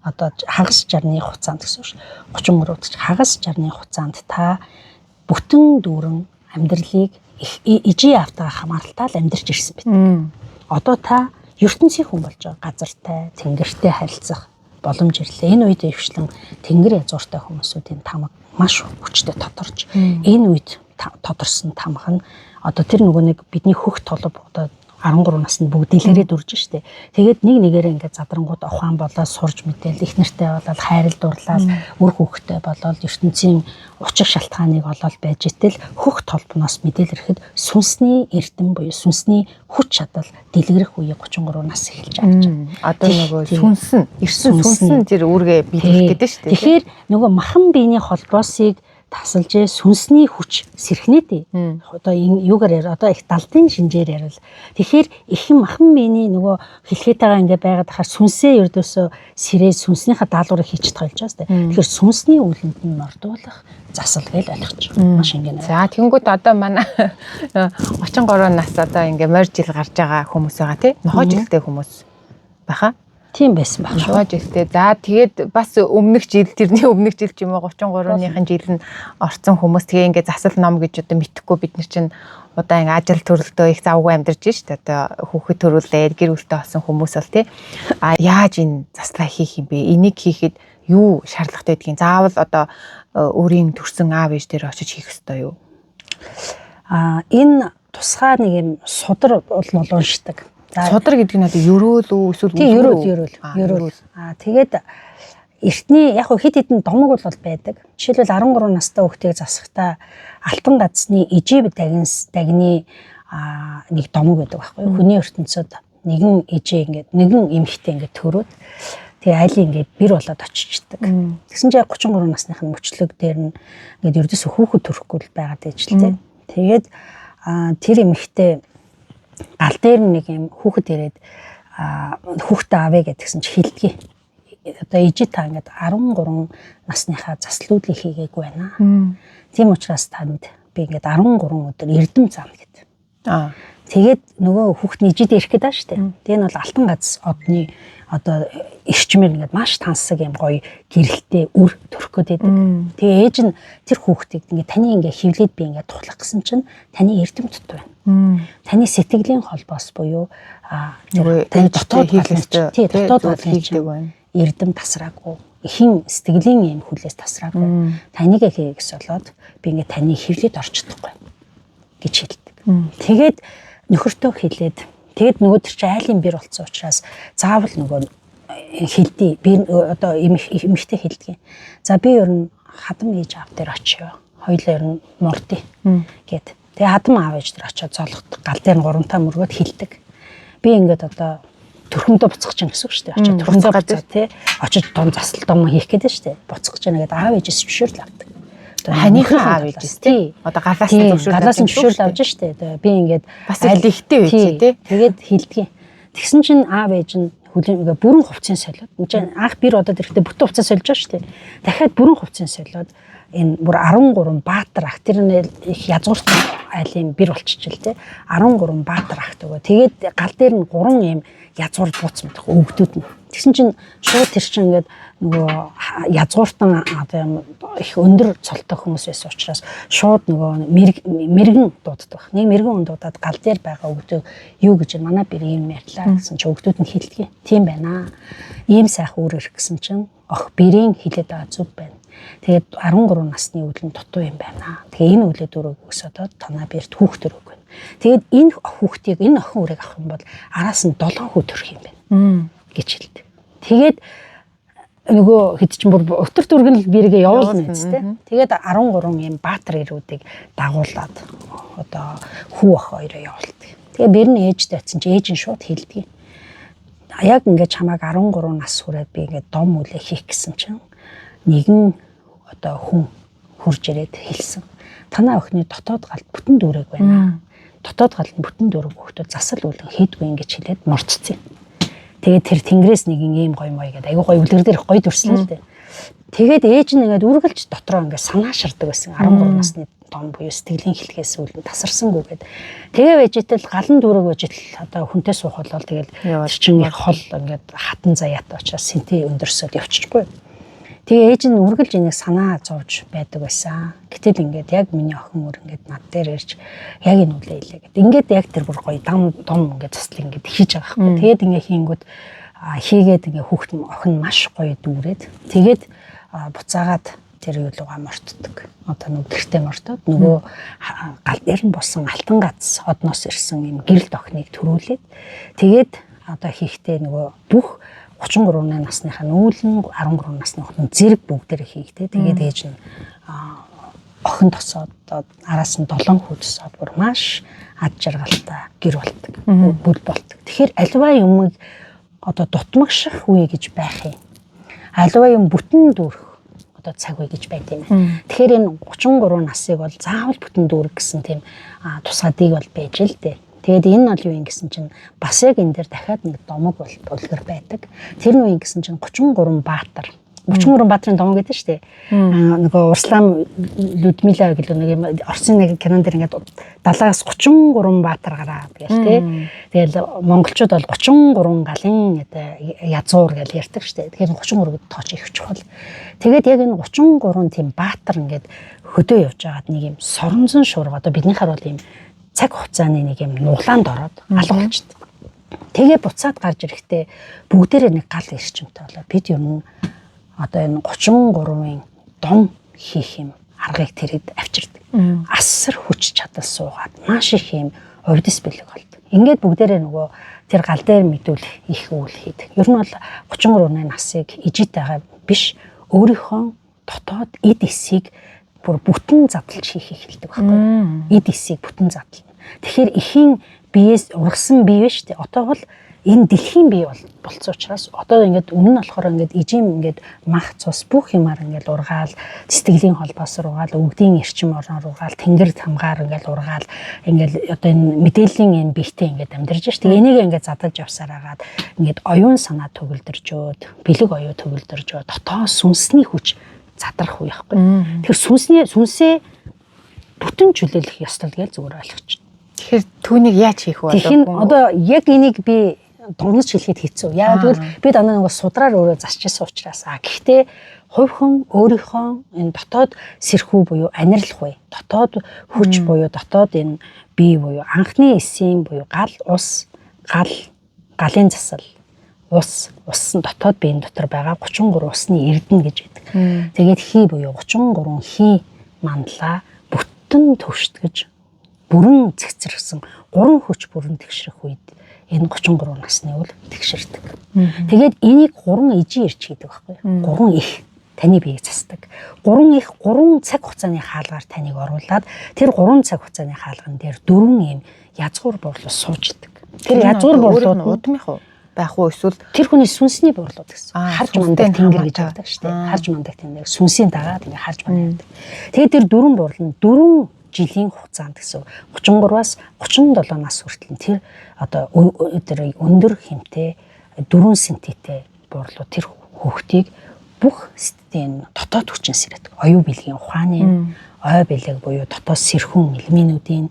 одоо хагас 60-ны хугацаанд гэсэн үг шүү. 33-д хагас 60-ны хугацаанд та бүтэн дүүрэн амьдралыг ижи автаа хамааралтай л амьдарч ирсэн бид. Одоо та ертөнцийн хүн болж байгаа. Газартай, тэнгэртэй харилцах боломж ирлээ. Энэ үед өвчлэн тэнгэр язгууртай хүмүүсүүдийн тамга маш хүчтэй тодорч. Энэ үед тодорсон тамга нь одоо тэр нөгөө нэг бидний хөх толб одоо 13 наснд бүгд дэлгэрээ дүрж штэ. Тэгээд нэг нэгээрээ ингээд задрангууд ухаан болоод сурж мэдээл их нэртэй болоод хайрал дурлал үр хөвгтэй болоод ертөнцийн учир шалтгааныг олоод байж итэл хөх толбноос мэдээл ирэхэд сүнсний эрдэм буюу сүнсний хүч чадал дэлгэрэх үе 33 нас эхэлж байгаа. Одоо нөгөө сүнс нь ирсэн сүнс нь тэр үүргээ биелэх гэдэг штэ. Тэгэхээр нөгөө махан биений холбоосыг тасалж сүнсний хүч сэрхнээ дээ. Одоо энэ юугаар яар одоо их далдын шинжээр ярил. Тэгэхээр их махан биений нөгөө хэлхээтэйгээ ингээ байгаад хахаар сүнсээ ердөөсөө сэрээ сүнснийхаа даалгаврыг хийж тойлж байгаа сте. Тэгэхээр сүнсний үлэнд нь мордуулах засал гэж ойлгож байгаа. Маш ингээ. За тэнгууд одоо манай 33 нас одоо ингээ морь жил гарч байгаа хүмүүс байгаа тий. Нохоо жилтэй хүмүүс байхаа. Тийм байсан баг шүү. Жилтэй. За тэгээд бас өмнөх жил тэрний өмнөх жил ч юм уу 33-ныхын жил нь орсон хүмүүс тэгээ ингээ засал ном гэж одоо мэдхгүй бид нар чинь удаан ажил төрөлтөө их завгүй амьдарч штэ одоо хүүхэд төрүүлээд гэр бүлтэй болсон хүмүүс бол тий. Яаж энэ заслаа хийх юм бэ? Энийг хийхэд юу шаардлагатай гэдгийг заавал одоо өөрийн төрсэн аав ээж дээр очиж хийх ёстой юу? Энэ тусгай нэг юм судар бол уншдаг. Судар гэдэг нь одоо ерөөл үү эсвэл ерөөл. Тэгээд эртний яг хэд хэдэн домог бол байдаг. Жишээлбэл 13 настай хүүхдийг засахдаа алтан газны ижив дагны нэг домог байдаг байхгүй юу? Хүний ертөнцид нэгэн ижээ ингээд нэгэн эмэгтэй ингээд төрөөд тэгээ айлын ингээд бэр болоод очичдаг. Тэгсэн чинь 33 насныхын мөчлөг дээр нь ингээд ердөөсөө хүүхэд төрөхгүй л байгаад байж л тээ. Тэгээд тэр эмэгтэй гал дээр нэг юм хүүхэд ирээд хүүхдээ авъя гэдгсэн чи хэлдгий. Одоо ижи та ингээд 13 насныхаа заслуудыг хийгээгүй байна. Тийм учраас танд би ингээд 13 өдөр эрдэм зам гэдэг. Тэгээд нөгөө хүүхдний ижид ирэх гэдэг шүү дээ. Тэгээ нь бол алтан гац одны одоо эрчмээр ингээд маш тансаг юм гоё гэрэлтэй үр төрөх гээд байдаг. Тэгээ ээж нь тэр хүүхдийг ингээд таны ингээд хөвлөд би ингээд тухлах гэсэн чинь таны эрдэм тот байна. Таны сэтгэлийн холбоос буюу таны дотоод хийх дотоод хийдэг байна. эрдэм тасраагүй. Ихэн сэтгэлийн юм хүлээс тасраагүй. Таныг хий гэж болоод би ингээд таны хэвлэд орч чадахгүй гэж хэлдэг. Тэгээд нөхөртөө хэлээд тэгээд нөгөө төр чи айлын бэр болцсон учраас заавал нөгөө хэлдий. Би одоо эмэгтэй хэлдэг. За би ер нь хадам ээж аав дээр очиё. Хоёлоо ер нь мурдъя гэд. Тэгээ хадам аав ээж дээр очиод золгот гал дээр 3 та мөргөд хэлдэг. Би ингээд одоо төрхөндөө буцах чинь гэсэн үг шүү дээ. Очиод төрхөндөө буцаа тий. Очиод том засал том хийх гэдэг шүү дээ. Буцах гэж нэгэд аав ээжээс зөвшөөрөл авдаг. Ханыхаа аав ээжээс тий. Одоо галаас нь зөвшөөрөл авч шүү дээ. Би ингээд бас ихтэй байж тий. Тэгээд хэлдэг. Тэгсэн чинь аав ээж нь хүлэн бүрэн хувцсын солиод. Энд чинь анх бэр одод ирэхдээ бүтэн хувцас сольж байгаа шүү дээ. Дахиад бүрэн хувцсын солиод энэ бүр 13 баатар ах тэр нь их язгуурт айлын бэр болчихжил тий. 13 баатар ах төгөө. Тэгээд гал дээр нь 3 юм язгуур бууц мэдэх өвгдүүд нь. Тэгсэн чинь шууд тэр чинь ингээд нөгөө язгууртан одоо их өндөр цолтой хүмүүс байсан учраас шууд нөгөө мэрэгэн дууддаг. Нэг мэрэгэн хүн дуудаад гал дээр байгаа өвгдөө юу гэж манай бэр ийм ярьлаа гэсэн чинь өвгдүүд нь хэлдэг. Тийм байна. Ийм сайхан үр ирэх гэсэн чинь ох бэрийн хэлээд байгаа зүг байна. Тэгээд 13 насны өвлөн дутуу юм байна. Тэгээ энэ өвлөө дөрөв өсөдөө танаа бэрт хүүхд төрөг байна. Тэгээд энэ хүүхдийг энэ охин үрийг авах юм бол араас нь 7 хүү төрөх юм байна гэж хэлдэг. Тэгээд нөгөө хэд ч бүр өтөр дүргэн л бэргээ явуулна гэжтэй. Тэгээд 13 юм баатар ирүүдийг дагуулад одоо хүү ах хоёроо явуулдаг. Тэгээд бэр нь ээжтэй очсон чи ээж нь шууд хэлдэг. Яг ингээд чамайг 13 нас хүрээд би ингээд дом үлээ хийх гэсэн чинь нэгэн одоо хүн хурж ирээд хэлсэн. Танаа охины дотоод галд бүтэн дүүрэг байна. Дотоод галд бүтэн дүүрэг хөхтөө засал үлэн хийдгүй ингэж хэлээд морцсон. Тэгээд тэр тэнгэрээс нэг юм гоё мой гэдэг айгуу гоё үлгэр дээр гоё дүрслээ л дээ. Тэгээд ээж нь ингээд үргэлж дотроо ингээд санааширдаг байсан 13 насны том буюу сэтгэлийн хэлхээс үлэн тасарсангүй гээд. Тэгээ вэжэтэл галан дүүрэг вэжэтэл одоо хүнтэй суух болол тэгэл тэр чинь их хол ингээд хатан заяатай учраас сэнти өндөрсөд явчихгүй. Тэгээ ээж нь үргэлж энийг санаа зовж байдаг байсан. Гэтэл ингээд яг миний охин өөр ингээд над дээр ирж яг энэ үлээ хэлээ гэдэг. Ингээд яг тэр бүр гоё дом ингээд цэцэл ингээд хийж байгаа байхгүй. Тэгээд ингээд хийнгүүд хийгээд ингээд хүүхд охин маш гоё дүүрээд тэгээд буцаагаад тэр юу лугаа мортдог. Одоо нэг гэртээ мортоод нөгөө гал дээр нь болсон алтан гац одноос ирсэн юм гэрэлт охиныг төрүүлээд тэгээд одоо хийхдээ нөгөө бүх 33 насныхаа нүүлэн 13 насны охин зэрэг бүгдээрээ хийгдээ. Тэгээд ээж нь охин тосоод араас нь 7 хүү тосоод бүр маш ад жаргалтай гэр болдог. Бүл болдог. Тэгэхээр альва юмыг одоо дутмагших үе гэж байх юм. Альва юм бүтэн дүүрэх одоо цаг үе гэж байт юм. Тэгэхээр энэ 33 насыг бол заавал бүтэн дүүрэх гэсэн тийм тусгаадыг бол байж л дээ. Тэгээд энэ нь юу юм гэсэн чинь бас яг энэ дээр дахиад нэг домог болгор байдаг. Тэр нь юу юм гэсэн чинь 33 баатар. 33 баатрын домог гэдэг шүү дээ. Нөгөө Урслам Людмила гэдэг нэг юм Орсын нэг кинон дэр ингээд 70-аас 33 баатар гараад гээл тий. Тэгэл монголчууд бол 33 галын язуур гэж ярьдаг шүү дээ. Тэгэхээр 33 гэд тооч их чухал. Тэгээд яг энэ 33 тийм баатар ингээд хөдөө явж байгаад нэг юм соронзон шуурга одоо биднийхэр бол юм цаг хугацааны нэг юм нуглаанд ороод алга болчихсон. Тэгээ буцаад гарч ирэхдээ бүгдээрээ нэг гал ирчимтэй болоо. Бид юм одоо энэ 33-ын дом хийх юм аргыг тэрэд авчирдаг. Асар хүч чадал суугаад маш их юм увдис бэлэг болдог. Ингээд бүгдээрээ нөгөө тэр гал дээр мэдүүлэх их үйл хийдэг. Ер нь бол 33 насыг ижитайгаа биш өөрийнхөө дотоод эд эсийг бүр бүтэн задлж хийх эхэлдэг байхгүй. Эд эсийг бүтэн задлна. Тэгэхээр ихийн биеэс ургасан бие биш үү? Одоо бол энэ дэлхийн бие болцсон учраас одоо ингээд өмнө нь болохоор ингээд ижим ингээд мах цус бүх юмар ингээд ургаал сэтгэлийн холбоос ургаал өвгдийн эрчим орноор ургаал тэнгэр хамгаар ингээд ургаал ингээд одоо энэ мэдээллийн энэ биетэй ингээд амьдарч шүү дээ. Энийг ингээд задалж явсаар агаад ингээд оюун санаа төгөлдөржөөд бэлэг оюу төгөлдөржөө дотоод сүнсний хүч задрах үе байхгүй. Тэгэхээр сүнсээ бүтэн чөлөөлөх ёстой гэж зүгээр ойлгоч. Тэгэхээр түүнийг яаж хийх вэ? Тэгэхээр одоо яг энийг би дунгаж хэлэхэд хэцүү. Яг тэгвэл би дандаа нэг судраар өөрөө засчихсан учраас гэхдээ хувь хүн өөрийнхөө энэ дотоод сэрхүү буюу аниралх бай, дотоод хүч буюу дотоод энэ бие буюу анхны эсийн буюу гал ус, галын засал, усан дотоод биеийн дотор байгаа 33 усны эрдэнэ гэж байдаг. Тэгээд хий буюу 33 хий мандала бүтэн төвшдгэж бүрэн цэгцэрсэн 3 хүч бүрэн тэгшрэх үед энэ 33 насны үл тэгшэрдэг. Тэгээд энийг 3 ижийн ирч гэдэг байхгүй. 3 их таны биеийг засдаг. 3 их 3 цаг хугацааны хаалгаар таныг оруулаад тэр 3 цаг хугацааны хаалган дээр 4 ийм язгуур буурлууд сууждаг. Тэр язгуур буурлууд нь удмынх уу байх уу эсвэл тэр хүний сүнсний буурлууд гэсэн. Харж мандаг тэнгэр гэж байдаг шүү дээ. Харж мандаг тэнгэр сүнсийн дагаад ингэ харж мандаг. Тэгээд тэр 4 буурал нь 4 жилийн хугацаанд гэсэн 33-аас 37 нас хүртэл тэр одоо тэр өндөр хэмтэй 4 сентитэй буурлууд тэр хүүхдийг бүх сэтийн дотоод хүчин сэрдэг. Оюу бэлгийн ухааны, ой бэлэг буюу дотоод сэрхүүн элементүүдийн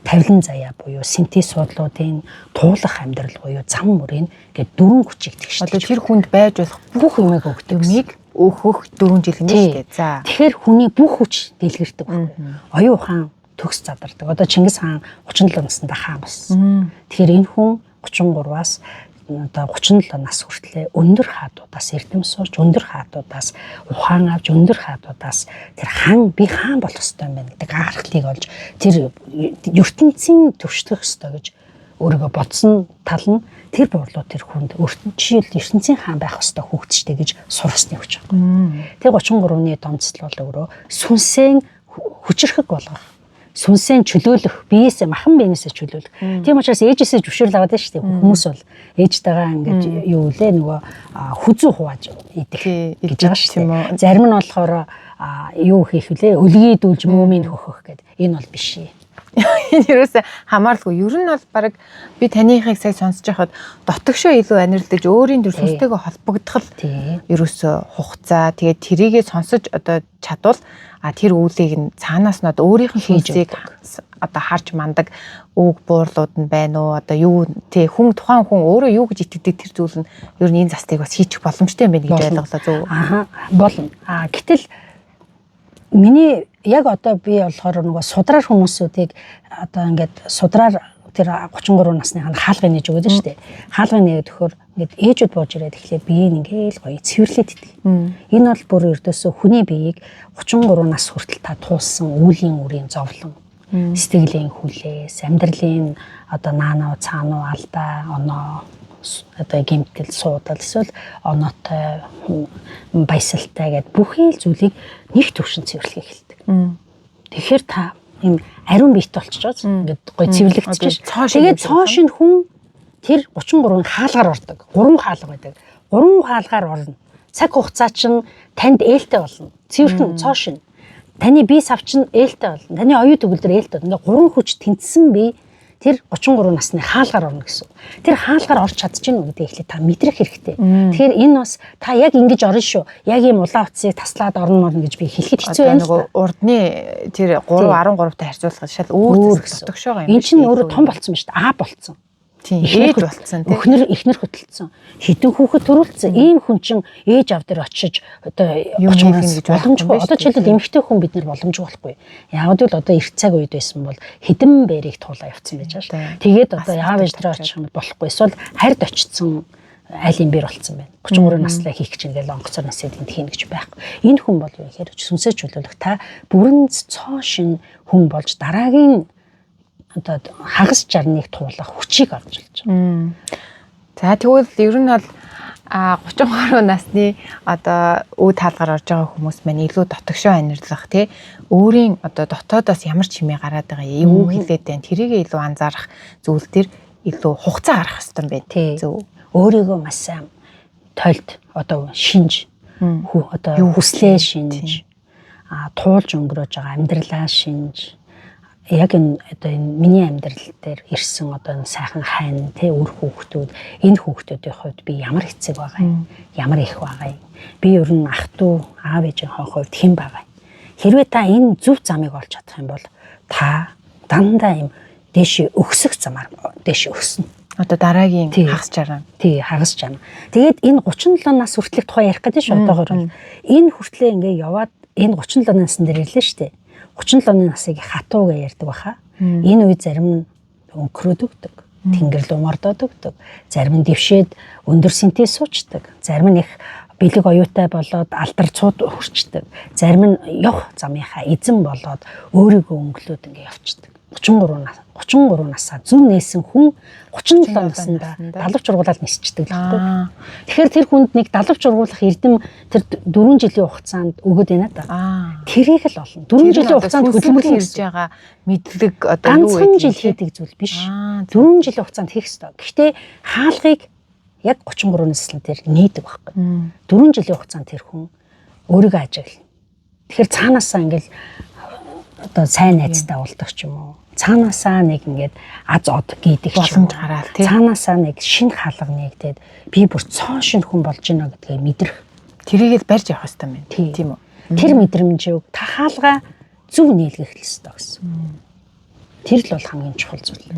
тавилан заяа буюу синтез суудлуудын туулах амьдрал буюу зам мөрийн гээд 4 хүчийг тэгшдэг. Одоо тэр хүнд байж болох бүх юмыг өгдөг. Юмыг өөхөх 4 жил юм шүү дээ. За. Тэгэхээр хүний бүх хүч дэлгэрдэг байхгүй. Оюун ухаан төгс задардаг. Одоо Чингис хаан 37 наснда хаан болсон. Тэгэхээр энэ хүн 33-аас одоо 37 нас хүртлээр өндөр хаадуудаас эрдэм сууж, өндөр хаадуудаас ухаан авч, өндөр хаадуудаас тэр хаан би хаан болох ёстой юм байна гэдэг аргалыг олж тэр ертөнцийн төвшдөх ёстой гэж өөрийгөө бодсон тал нь тэр буурлууд тэр хүнд ертөнцийн хаан байх ёстой хүүхдтэй гэж сурсны хүч байна. Тэр 33-ны томцол бол өөрөө сүнсээ хүчрхэг болгох, сүнсээ чөлөөлөх, биеэсээ махан биенээсээ чөлөөлөх. Тийм учраас ээжээсээ зөвшөөрөл аваад байна шүү дээ. Хүмүүс бол ээжтэйгээ ингэж юу үлээ нөгөө хүзүү хувааж идэх гэж байгаа шүү дээ. Зарим нь болохоор юу хийх вүлээ? Өлгий дүүлж мөөмийн хөхөх гэдэг. Энэ бол биш ээ. Энэ юусэн хамааралгүй. Ер нь бол баг би таныхыг сая сонсож байхад дотогшоо илүү аниралдаж өөрийн төр сүнстэйгээ холбогдох ерөөсө хугацаа тэгээд тэрийгээ сонсож одоо чадвал тэр үүлийг нь цаанаас нь одоо өөрийнх нь хийжийг одоо харж мандаг үг буурлууд нь байна уу одоо юу тий хүн тухайн хүн өөрөө юу гэж итгэдэг тэр зүйл нь ер нь энэ застыг бас хийчих боломжтой юм байна гэж ойлголоо зөв. Болно. Гэтэл миний яг одоо би болохоор нөгөө судраар хүмүүсүүдийг одоо ингээд судраар тэр 33 насныхаа хаалгыг нээж өгöd шүү дээ. Хаалгыг нээгээд өгөхөөр ингээд ээжүүд бууж ирээд эхлээд биеийг ингээл гоё цэвэрлээд идэг. Энэ бол бүр ердөөсөө хүний биеийг 33 нас хүртэл та туулсан үүлийн үрийн зовлон, сэтгэлийн хүлээс, амьдралын одоо наануу, цаануу, алдаа, оноо одоо гэмтэл суудал эсвэл оноотой баясалтай гэдэг бүхий л зүйлийг нэг төвшин цэвэрлэх эхэлдэг. Тэгэхээр та ийм ариун биет болчихоос ингээд гоё цэвэрлэгдэж байна. Тэгээд цоош нь хүн тэр 33-ын хаалгаар ордог. 3 хаалга байдаг. 3 хаалгаар орно. Цаг хугацаа чинь танд ээлтэй болно. Цэвэрхэн цоош нь. Таны бие сав чинь ээлтэй болно. Таны оюу төгөлдөр ээлтэй болно. 3 хүч тэнцсэн бие тэр 33 насны хаалгаар орно гэсэн. Тэр хаалгаар орч чадчихна үү гэдэг ихлэ та мэдрэх хэрэгтэй. Тэгэхээр энэ бас та яг ингэж орно шүү. Яг ийм улаан утсыг таслаад орно гэж би хэлэхэд хэцүү байна. Нөгөө урдны тэр 3-13-тай харьцуулахад шал өөр дотогшоо юм. Энд чинь өөрөө том болцсон ба шүү дээ. А болцсон. Тийм ээж болцсон тийм. Эхнэр хөтөлсөн. Хитэн хүүхэд төрүүлсэн. Ийм хүн чинь ээж ав дээр очиж одоо юм хийж боломжгүй. Одоо жишээлбэл эмэгтэй хүн бид нар боломжгүй болохгүй. Яг л одоо эрт цаг үед байсан бол хэдэн бэрийг туулаа явцсан байж байгаа шүү. Тэгээд одоо яав ээж дээр очих юм болохгүй. Эсвэл харьд очсон айлын бэр болцсон байна. 33 наслаа хийх гэж ингээл онгоцоор насэд энд хийн гэж байхгүй. Энэ хүн бол юу гэхээр сүнсээ чөлөөлөх та бүрэн цоошин хүн болж дараагийн одоо хагас жарныг туулах хүчийг авч болж байгаа. За тэгвэл ер нь бол 33 насны одоо үе таалгаар орж байгаа хүмүүс маань илүү дотогшоо анирдлах тий өөрийн одоо дотоодоос ямар чимээ гараад байгаа юу хэлээд байна. Тэрийг илүү анзаарах зүйл төр илүү хугацаа гарах хэрэгтэй юм байна. Зөв. Өөрийгөө маш сайн тойлд одоо шинж одоо хүслээ шинж туулж өнгөрөөж байгаа амьдралаа шинж яг энэ одоо энэ миний амьдрал дээр ирсэн одоо энэ сайхан хайн тий үр хүүхдүүд энэ хүүхдүүдийн хувьд би ямар хэцэг байгаа юм ямар их байгаа юм би ер нь ах トゥ аав ээжийн хувьд хэн байгаа юм хэрвээ та энэ зөв замыг олж чадах юм бол та дандаа юм дээш өксөх замаар дээш өснө одоо дараагийн хагас жаргал тий хагас жаргал тэгээд энэ 37 нас хүртэлх тухай ярих гэдэг шүү одоогоор бол энэ хүртлээ ингээ яваад энэ 37 насны дээр ирлээ шүү дээ 37 насыг хатуу гэж ярьдаг баха. Энэ үе зарим нь өнкрөөд өгдөг. тэнгэр рүү мордоод өгдөг. Зарим нь дэвшээд өндөр синтез суучдаг. Зарим нь их бэлэг оюутай болоод алдар цууд хүрчдэг. Зарим нь явх замынхаа эзэн болоод өөрийгөө өнгөлөөд ингээ явцдаг. 33 насаа зөв нээсэн хүн 37 наснда далавч ургуулаад нисчдэг л байхгүй. Тэгэхээр тэр хүнд нэг далавч ургуулах эрдэм тэр 4 жилийн хугацаанд өгöd байна да. Тэрийг л олно. 4 жилийн хугацаанд хөдөлмөрлөн хийж байгаа мэдлэг одоо юу вэ? Ганцхан жил хийдэг зүйл биш. 4 жилийн хугацаанд хийх ёстой. Гэхдээ хаалгыг яг 33 наснаа тэр нээдэг байхгүй. 4 жилийн хугацаанд тэр хүн өөрийгөө ажиглана. Тэгэхээр цаанаасаа ингээл одоо сайн найзтай уулдаг ч юм уу. Цаанаасаа нэг ингээд аз од гийдэг ч юм гараал тий. Цаанаасаа нэг шинэ хаалга нэгдээд би бүр цоо шинэ хүн болж гинэ гэдгээ мэдрэх. Тэрийгэл барьж явах хэрэгтэй юм тийм үү? Тэр мэдрэмжийг та хаалга зөв нийлгэх хэрэгтэй гэсэн. Тэр л бол хамгийн чухал зүйл.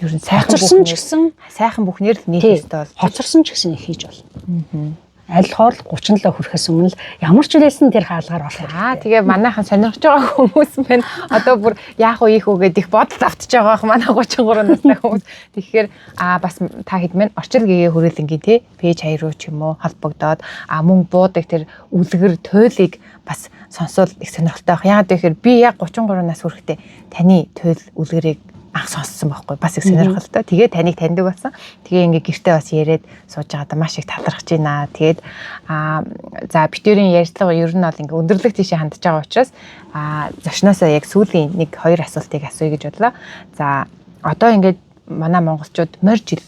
Ер нь сайхан бүхнээр л нийлэх хэрэгтэй бол хоцорсон ч гэсэн хийж болно. Аль хоол 37 хүрэхээс өмнө ямар ч үлээсэн тэр хаалгаар орох. Тэгээ манайхан сонирхож байгаа хүмүүс байна. Одоо бүр яах вэ ийх үгээд их бодол автж байгаа бах манай 33 настай хүмүүс. Тэгэхээр бас та хэдмэн орчил гэгээ хүрээлэнгийн тий пэйж хаяр руу ч юм уу холбогдоод мөн буудаг тэр үлгэр туйлыг бас сонсвол их сонирхолтой байх. Яагаад гэхээр би яг 33 нас хүрэхдээ таны туйл үлгэрийг анх сонссон байхгүй бас их сонирхолтой. Тэгээ таныг таньдаг болсон. Тэгээ ингээ гэртээ бас яриад сууж байгаадаа маш их талархаж байна. Тэгээд за битүүрийн ярилцлага ер нь бол ингээ өндөрлөг тийшээ хандж байгаа учраас зочноосоо яг сүүлийн 1-2 асуултыг асууя гэж бодлоо. За одоо ингээ манай монголчууд морь жил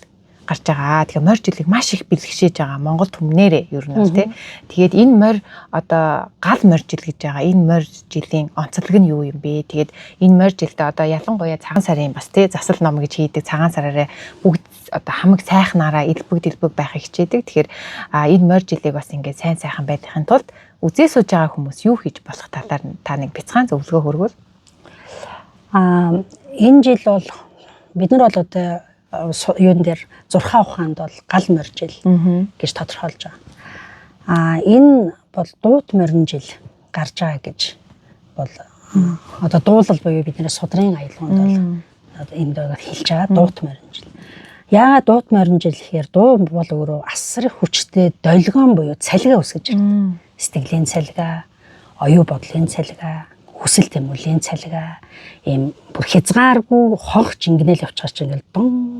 гарч байгаа. Тэгэхээр морь жилийг маш их бэлгшээж байгаа. Монгол түмнэрээ ер нь бол тий. Тэгээд энэ морь одоо гал морь жил гэж байгаа. Энэ морь жилийн онцлог нь юу юм бэ? Тэгээд энэ морь жилдээ одоо ялангуяа цагаан сарын бас тий засал ном гэж хийдэг цагаан сараараа бүгд одоо хамаг сайхнаараа элбэг байхыг хичээдэг. Тэгэхээр энэ морь жилийг бас ингээд сайн сайхан байхын тулд үзээ сууж байгаа хүмүүс юу хийж болох талаар та нэг бяцхан зөвлөгөө хөргөл. Энэ жил бол бид нар бол одоо юун дээр зурхаа ухаанд бол гал морь жил гэж тодорхойлж байгаа. Энэ бол дуут морин жил гарч байгаа гэж бол одоо дуулал буюу бидний судрын аялгаунд бол энэ дөөр хэлж байгаа дуут морин жил. Яагаад дуут морин жил гэхээр дуу бол өөрөө асар их хүчтэй долгион буюу цалигаа үсгэж байна. Сэтгэлийн цалигаа, оюу бодлын цалигаа, хүсэл тэмүүллийн цалигаа ийм бүр хязгааргүй хонх жингнэл явчихаар ч ингээл дун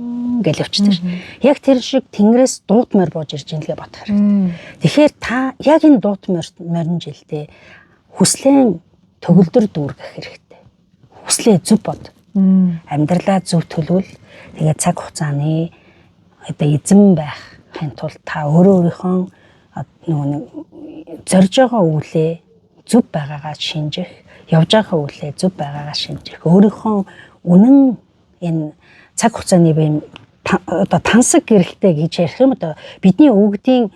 гэл явчихдаг ш. Яг тэр шиг тэнгэрээс дуут морь бууж ирж ингээ бодох хэрэгтэй. Тэгэхээр та яг энэ дуут морин жилдээ хүслэн төгөлдөр дүүргэх хэрэгтэй. Хүслээ зөв бод. Амьдралаа зөв төлөвл. Тэгээд цаг хугацааны одоо эзэн байхын тулд та өөрийнхөө зорж байгаа үйлээ зөв байгаагаа шинжих, явж байгаа үйлээ зөв байгаагаа шинжих, өөрийнхөө үнэн энэ цаг хугацааны бие одоо тансаг гэрэлтэй гэж ярих юм одоо бидний өвгдийн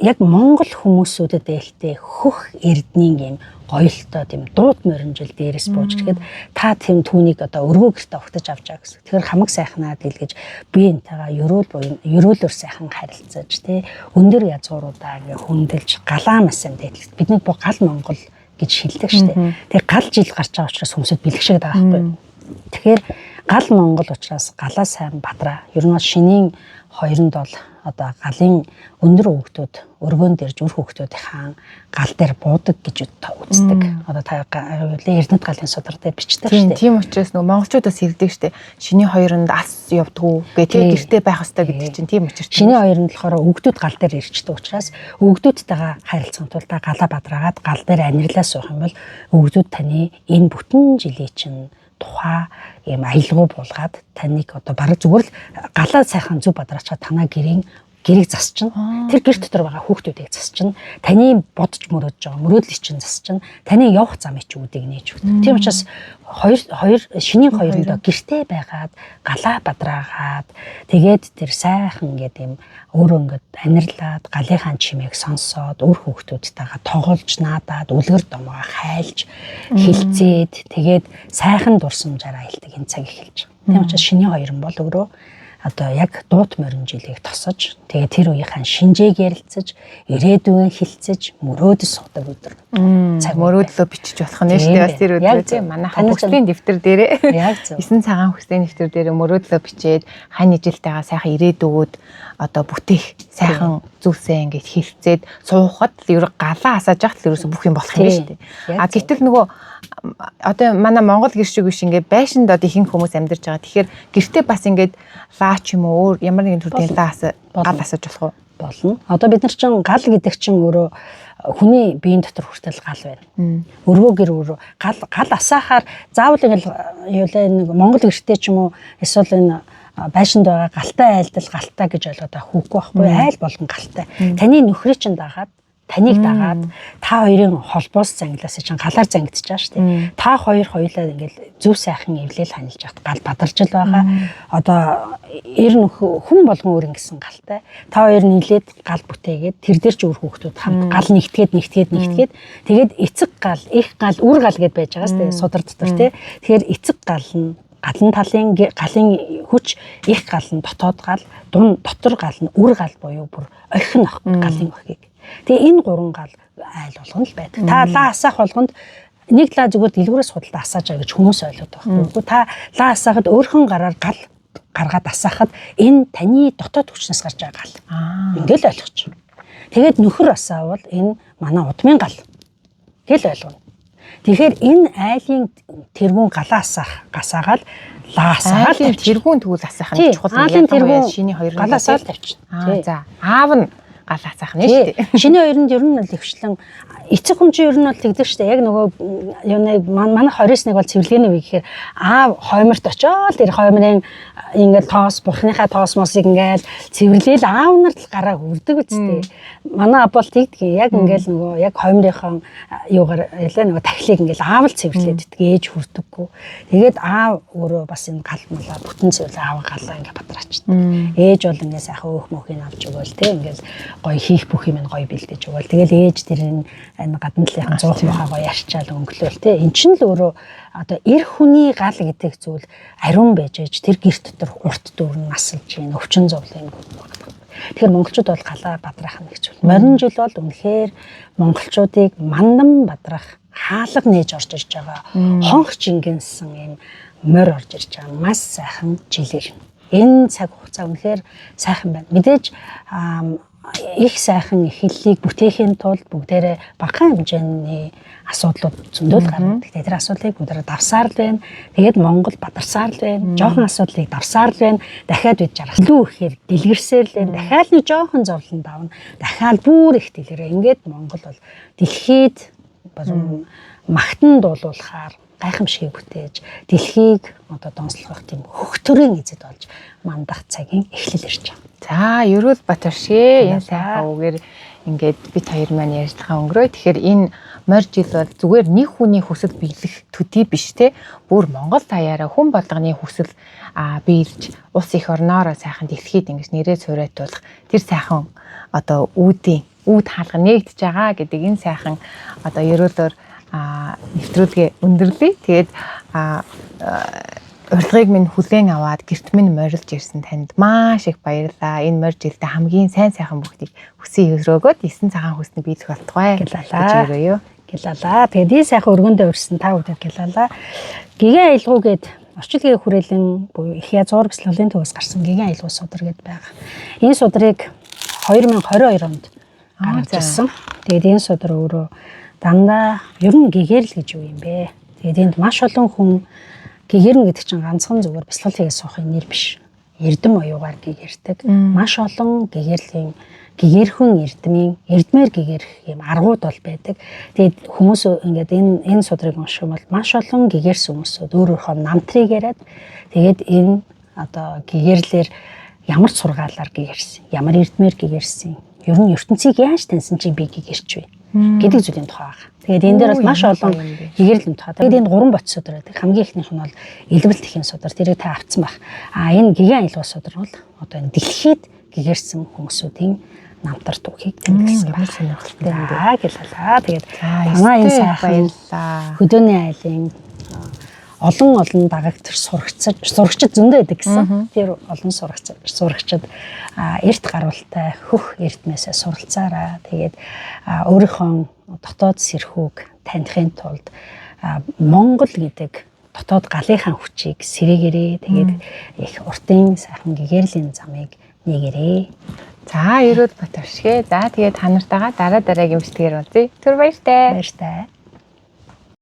яг монгол хүмүүсүүдэд ээлтэй хөх эрдний юм гоёлтой тийм дуут морин жил дээрээс бууж ирэхэд та тийм түүнийг одоо өргөө гэртээ угтаж авч байгаа гэсэн. Тэгэхээр хамаг сайхнаа дэлгэж бие энтэйгээ ерөөлөөр сайхан харилцаж тий өндөр язгууруудаа ингээ хөндлөж галаа масан дээдлэгт бидний бо гал монгол гэж хэлдэг шүү дээ. Тэгээ гал жил гарч байгаа учраас хүмүүсд бэлгшээд байгаа байхгүй. Тэгэхээр гал монгол учраас галаа сайн бадраа. Ер нь шинийн хоёронд бол одоо галын өндөр хөвгтүүд өргөөн дээр зүрх хөвгтүүдийн гал дээр буудаг гэж үздэг. Одоо та Эрдэнэт галын судар дээр бичдэг шүү дээ. Тийм учраас нөгөө монголчууд бас хэлдэг шүү дээ. Шинийн хоёронд алс явдггүй гэдэг гэртээ байх хэрэгтэй гэдэг чинь тийм учраас. Шинийн хоёронд болохоор өвгтүүд гал дээр ирчдэг учраас өвгтүүдтэйгээ харилцахын тулд та галаа бадраагаад гал дээр анирилаа суух юм бол өвгтүүд таны энэ бүтэн жилийн чинь тухай ийм аялгау буулгаад таныг одоо бараг зүгээр л галаа сайхан зөв бадраачаа танаа гэрийг засчихна. Тэр гэр дотор байгаа хүүхдүүдийг засчихна. Таны бодож мөрөөдж байгаа мөрөөдлийг чинь засчихна. Таны явах замыг чи үдэг нээж өгдөг. Тийм учраас хоёр шинийн хоёрондоо гэртээ байгаад галаа бадраагаад тэгээд тэр сайхан ингээд юм өөрөө ингээд анирлаад галынхаа чимээг сонсоод өөр хүүхдүүдтэйгээ тоглож наадаад үлгэр домоо хайлж хилцээд тэгээд сайхан дурсамжаар аялдаг энэ цаг эхэлж байгаа. Тийм учраас шинийн хоёрын бол өөрөө одоо яг дуут морин жилийг тосож тэгээд тэр үеийнхэн шинжээг ярилцаж ирээдүйн хилцэж мөрөөдөс судаг өдөр. Цаг мөрөөдлөө бичиж болох нь шүү дээ. Бас тэр өдөр тийм манайхан бүсгийн дэвтэр дээрээ 9 цагаан бүсгийн дэвтэр дээрээ мөрөөдлөө бичээд хань ижилтэйгээ сайхан ирээдүгүүд одоо бүтээх сайхан зүйлсээ ингэж хилцээд суухад ер галаа асааж яхад л ерөөсө бүх юм болох юм шүү дээ. А гэтэл нөгөө одоо манай Монгол гэр шиг биш ингээд байшинд одоо ихэнх хүмүүс амьдарч байгаа. Тэгэхээр гэртээ бас ингээд лаач юм уу өөр ямар нэгэн төрлийн лаас гал асаж болох уу? Болно. Одоо бид нар чинь гал гэдэг чинь өөрөө хүний биеийн дотор хүртэл гал байна. Өргөө гэр өрөө гал асаахаар заавал ингээд юу лээ нэг Монгол гэртээ ч юм уу эсвэл энэ байшинд байгаа галтай айлдал галтай гэж ойлгоод байгаа хүүхгүй байхгүй айл болгон галтай. Таны нөхрийг чинь дагаад таныг дагаад та хоёрын холбоос зангилаас чинь галаар зангидж байгаа шүү дээ. Та хоёр хоёулаа ингээл зөв сайхан эвлээл ханилж яхад гал бадарч л байгаа. Одоо ер нь хүн болгон өөр ингэсэн галтай. Та хоёр нийлээд гал бүтээгээд тэр дээр ч өөр хүүхдүүд хамт гал нэгтгээд тэгээд эцэг гал, их гал, үр гал гэдээ байж байгаа шүү дээ. Судар дотор тий. Тэгэхээр эцэг гал нь галын талын галын хүч их гал нь дотоод гал, дотор гал нь үр гал буюу бүр орхин ах галын охийг. Тэгээ энэ гурван гал айл болгоно л байдаг. Та лаа асаах болгонд нэг лаа зүгээр дэлгүүрээс худалдаа асааж байгаа гэж хүмүүс ойлгоод байгаа. Үгүй та лаа асаахад өөрхөн гараар гал гаргаад асаахад энэ таны дотоод хүчнээс гарч байгаа гал. Ингээл ойлгоч. Тэгээд нөхөр асаавал энэ манай удмын гал гэл ойлгоно. Тэгэхээр энэ айлын тэргүүн галаа асаагаад лаа асаагаад тэргүүн тэгвэл асаах нь чухал юм. Ялангуяа шиний хоёр галаа асаад тавьчихна. За аав нь гал асаах нь шүү дээ. Шиний хоёрын ер нь л ихвчлэн эцэг хүн чинь ер нь бол тэгдэг шүү дээ. Яг нөгөө юуныг манай 29-ыг бол цэвэрлэгээний үе гэхээр аав хойморт очоод тэр хоймрын ингээл тоос бурхныхаа тоос мосыг ингээл цэвэрлээл аав нар л гараа хүрдэг үстэй. Манай аав бол тэгдэг. Яг ингээл нөгөө яг хоймрынхон юугаар ялаа нөгөө тахилыг ингээл аав л цэвэрлээд иддэг ээж хүрдэггүй. Тэгээд аав өөрөө бас энэ гал мулаа бүтэн цэвэрлээ аав галаа ингээ бадраач. Ээж бол ингээ сайхан өөх мөхийг авч өгөөл те ингээл гоё хийх бүх юм гоё бэлдэж өгөөл. Тэгэл ээж тэр энэ гадна талынхан 100 мохоо гоё арчаал өнгөлөөл те. Эн чинь л өөрөө одоо эр хүний гал гэдэг зүйл ариун байж ээж тэр гэр дотор урт дүүрэн насалж ийн өвчин зовлон юм. Тэгэхээр монголчууд бол галаа бадраах нь гэж байна. Морин жил бол үнэхээр монголчуудыг мандан бадрах хаалга нээж орж ирж байгаа. Хонх жингэнсэн юм морь орж ирж байгаа. Маш сайхан жилээр. Энэ цаг хугацаа үнэхээр сайхан байна. Мэдээж их сайхан эхлэлийг бүтээхийн тулд бүгдээрээ багахан хэмжээний асуудлууд зөндөл гарна. Тэгэхээр тэр асуудлыг бүгдээрээ давсаар л байна. Тэгээд Монгол бадарсаар л байна. Жохон асуудлыг давсаар л байна. Дахиад бид жаргал илүү ихээр дэлгэрсээр л байна. Дахиад нэг жохон зовлон давна. Дахиад бүр их дэлгэрээ. Ингээд Монгол бол дэлхийд магтан дуулуулахаар гайхамшигыг бүтээж дэлхийг одоо донслох тийм хөгтөрийн эзэд болж мандах цагийн эхлэл ирж байна. За, Ерөөл Батаршээ энэ сайхан үгээр ингээд бид хоёр маань ярьцгаа өнгөрөө. Тэгэхээр энэ морь жил бол зүгээр нэг хүний хүсэл биелэх төдий биш те. Бүр Монгол даяараа хүн болгоны хүсэл биелж улс их орноороо сайхан дэлхийд ингэж нэрээ цуурайтуулах тэр сайхан одоо үд хаалга нэгдэж байгаа гэдэг энэ сайхан одоо Ерөөлөөр нэвтрүүлгээ өндөрлөе. Тэгээд урилгыг минь хүлээн аваад гэрт минь морилж ирсэн танд маш их баярлалаа. Энэ морь жилдээ хамгийн сайн сайхан бүгдийг хүсье өрөөгөөд 9 цагаан хүсний биелэх болтугай гэж өрөөё. Гялалаа. Тэгээд энэ сайхан өргөндөө өрсөн та бүдэд гялалаа. Гигэн аялгуу гээд орчилгээ хүрээлэн буюу их язгуур бяцлаглалын төвөөс гарсан гигэн аялгуу судар гээд байгаа. Энэ судрыг 2022 онд гаргаж ирсэн. Тэгээд энэ судар өөрөө дандаа ер нь гэгэрл гэж юу юм бэ? Тэгээд энд маш олон хүн гэгэрнэ гэдэг чинь ганцхан зүгээр бяцлал хийгээд суухын нэр биш. Эрдэм оюугаар гэгэрдэг. Маш олон гэгэрхэн эрдмээр гэгэрх юм аргууд бол байдаг. Тэгээд хүмүүс ингээд энэ судрыг унших юм бол маш олон гэгэрсэн хүмүүсүүд өөрөөхөө намтрыг яриад тэгээд энэ одоо гэгэрлэр ямар сургаалаар гэгэрсэн, ямар эрдмээр гэгэрсэн, ер нь ертөнцийг яаж таньсан чи би гэгэрч вэ гэдэг зүйлийн тухай байна. Тэгээд энэ дээр бас маш олон гэгэрлийн тухай. Тэгээд энэ 3 боц судар байдаг. Хамгийн ихнийх нь бол элбэл тэхийн судар. Тэрийг та авцсан байх. Энэ гигэн аялгуу судар бол одоо энэ дэлхийд гэгэрсэн хүмүүсүүдийн намтар түүхийг тэмдэглэсэн байна. Сонирхолтой юм дээ. Гэлалаа. Тэгээд танаа энэ сайхан хөдөөний айлын олон дагагт тэр сурагчид зөндөө байдаг гэсэн. Тэр олон сурагчид эрт гаруултай хөх эрдмээсээ суралцаараа тэгээд өөрийнхөө дотоод сэрхүүг таних тулд Монгол гэдэг дотоод галынхаа хүчийг сэргээгээрээ тэгээд их уртын сайхан гэгэрлийн замыг нэгээрээ. За, Ерөөд Батөршгэ. За, тэгээд та нартайгаа дараа дараагийн бичлэгээр уулзъя. Түр баяртай. Баяртай.